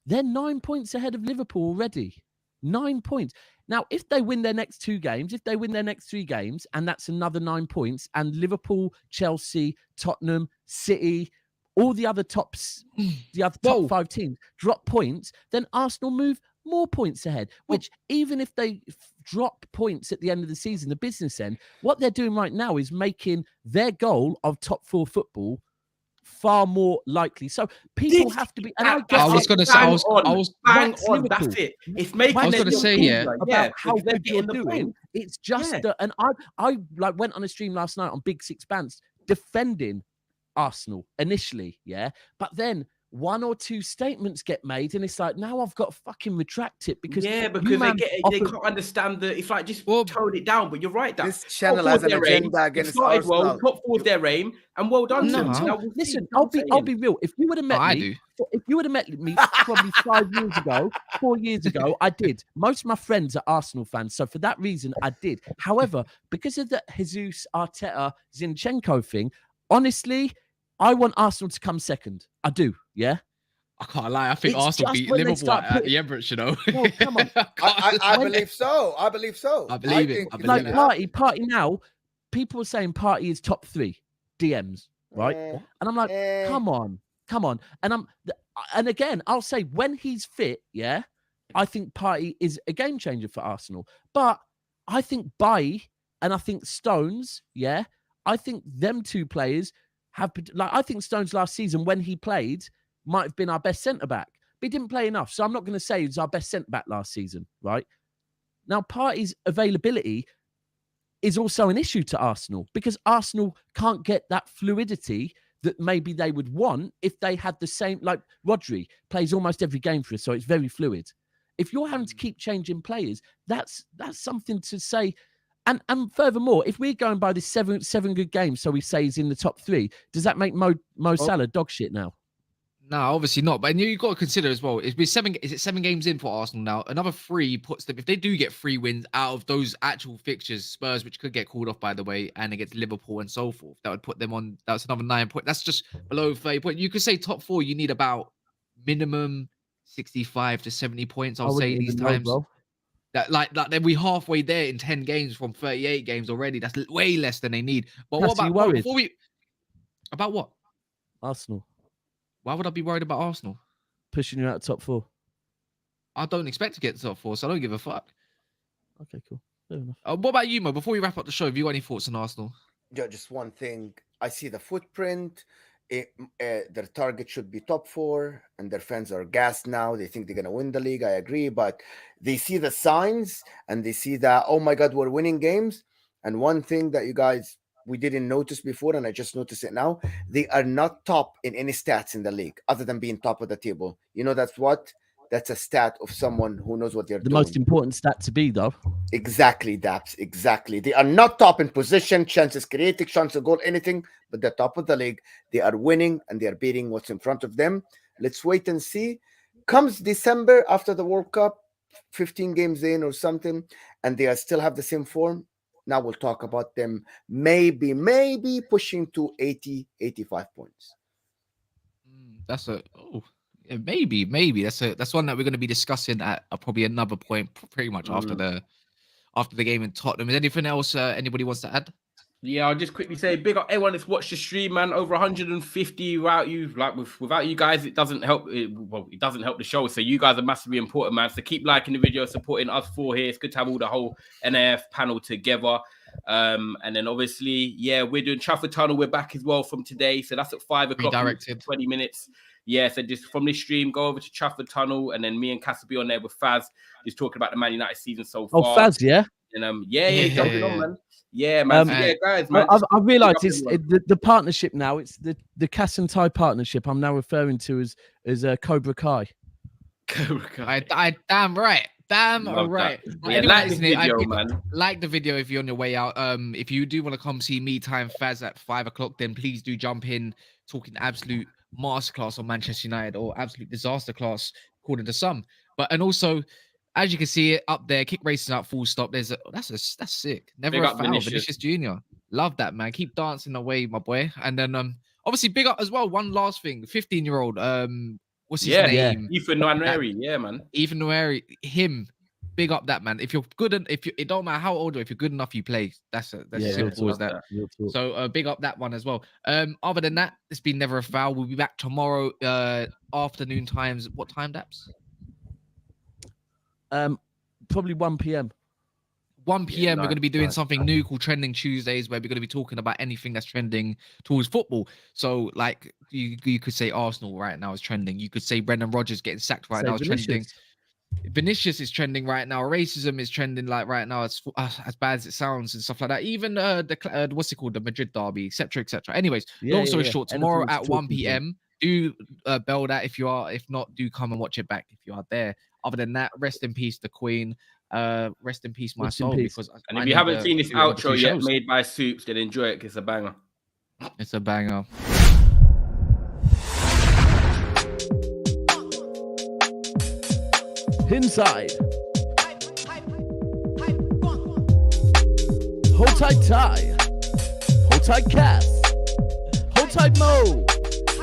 They're 9 points ahead of Liverpool already. 9 points. Now, if they win their next 2 games, if they win their next 3 games, and that's another 9 points, and Liverpool, Chelsea, Tottenham, City, all the other top 5 teams drop points, then Arsenal move more points ahead, which even if they drop points at the end of the season, the business end, what they're doing right now is making their goal of top 4 football far more likely. So people have to be. And I was going to say, I was bang on. That's it. It's making. I was going to say, about how good you're doing. It's just and I like went on a stream last night on Big Six Bands defending Arsenal initially, but then 1 or 2 statements get made, and it's like, now I've got to fucking retract it because they can't understand that. It's like, just tone it down. But you're right, that this channel has an agenda against Arsenal. Well, top 4 their aim, and well done. Listen, I'll be real. If you would have met me probably 5 years ago, 4 years ago, I did. Most of my friends are Arsenal fans, so for that reason, I did. However, because of the Jesus Arteta Zinchenko thing, honestly, I want Arsenal to come second. I do, I can't lie. I think Arsenal beat Liverpool at the Emirates, you know. No, come on. I believe so. I believe it. Party now, people are saying Party is top 3 DMs, right? And I'm like, come on. And again, I'll say when he's fit, I think Party is a game changer for Arsenal. But I think Bailly and I think Stones, I think them 2 players I think Stones last season when he played might have been our best centre back, but he didn't play enough. So I'm not going to say he's our best centre back last season, right? Now, Partey's availability is also an issue to Arsenal because Arsenal can't get that fluidity that maybe they would want if they had the same, like Rodri plays almost every game for us, so it's very fluid. If you're having to keep changing players, that's something to say. And furthermore, if we're going by this seven good games, so we say he's in the top 3, does that make Mo Salah dog shit now? No, obviously not. But you got to consider as well. It's been 7. Is it 7 games in for Arsenal now? Another 3 puts them. If they do get 3 wins out of those actual fixtures, Spurs, which could get called off by the way, and against Liverpool and so forth, that would put them on. That's another 9 points. That's just below 30 points. You could say top 4. You need about minimum 65 to 70 points. I I'll wouldn't say these even know, times. bro. Like then we halfway there in 10 games from 38 games already. That's way less than they need. But Cass, what are you about worried? before we? About what? Arsenal Why would I be worried about Arsenal? pushing you out of top 4. I don't expect to get to top 4, so I don't give a fuck. Okay, cool. Fair enough. What about you, Mo? Before we wrap up the show, have you got any thoughts on Arsenal? Yeah, just one thing. I see the footprint. Their target should be top 4, and their fans are gassed now. They think they're going to win the league. I agree, but they see the signs and they see that, oh my God, we're winning games. And one thing that we didn't notice before, and I just noticed it now, they are not top in any stats in the league other than being top of the table. You know, that's a stat of someone who knows what they're The doing. most important stat to be, though. Exactly, Daps. Exactly. They are not top in position, chances created, chance of goal, anything, but they're top of the league. They are winning and they are beating what's in front of them. Let's wait and see. Comes December after the World Cup, 15 games in or something, and they still have the same form. Now we'll talk about them maybe pushing to 80, 85 points. That's maybe that's one that we're going to be discussing at probably another point, pretty much after the game in Tottenham. Is anything else anybody wants to add? Yeah, I'll just quickly say, big up everyone that's watched the stream, man. Over 150 without you. Like without you guys, it doesn't help. It doesn't help the show. So you guys are massively important, man. So keep liking the video, supporting us 4 here. It's good to have all the whole NAF panel together. And then obviously, yeah, we're doing Trafford Tunnel. We're back as well from today. So that's at 5 o'clock. Redirected. 20 minutes. Yeah, so just from this stream, go over to Trafford Tunnel, and then me and Cass will be on there with Faz, just talking about the Man United season so far. Oh, Faz, yeah? And jumping on, man. Yeah, man. So, yeah, guys, man. I've realised it's the partnership now. It's the Cass and Ty partnership. I'm now referring to as Cobra Kai. Cobra Kai. I damn right. Damn Love right. that. Yeah, like this video, man. Like the video if you're on your way out. If you do want to come see me, Ty and Faz at 5 o'clock, then please do jump in, talking absolute masterclass on Manchester United or absolute disaster class, according to some. And also, as you can see it up there, kick racing out full stop. That's sick. Never Big a up foul. Vinicius Jr. Love that, man. Keep dancing away, my boy. And then obviously big up as well. One last thing, 15-year-old. What's his name? Ethan Nwaneri. Yeah, man. Ethan Nwaneri. Him. Big up that, man. If you're good, and it don't matter how old you are, if you're good enough, you play. That's simple as that. So big up that one as well. Other than that, it's been never a foul. We'll be back tomorrow afternoon times. What time, Daps? Probably 1 p.m. 1 p.m. We're going to be doing something new called Trending Tuesdays, where we're going to be talking about anything that's trending towards football. So, like, you could say Arsenal right now is trending. You could say Brendan Rodgers getting sacked right now is trending. Vinicius is trending right now. Racism is trending like right now. It's as bad as it sounds and stuff like that. Even the what's it called, the Madrid derby, etc., etc. Anyways, long story short, tomorrow at 1 p.m. Do bell that if you are. If not, do come and watch it back if you are there. Other than that, rest in peace, the Queen. Rest in peace, my soul. Because and if you haven't seen this outro yet, made by Soups, then enjoy it. 'Cause it's a banger. It's a banger. Inside. Hold tight, Ty. Hold tight, Cass. Hold tight, Mo.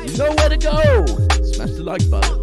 You know where to go. Smash the like button.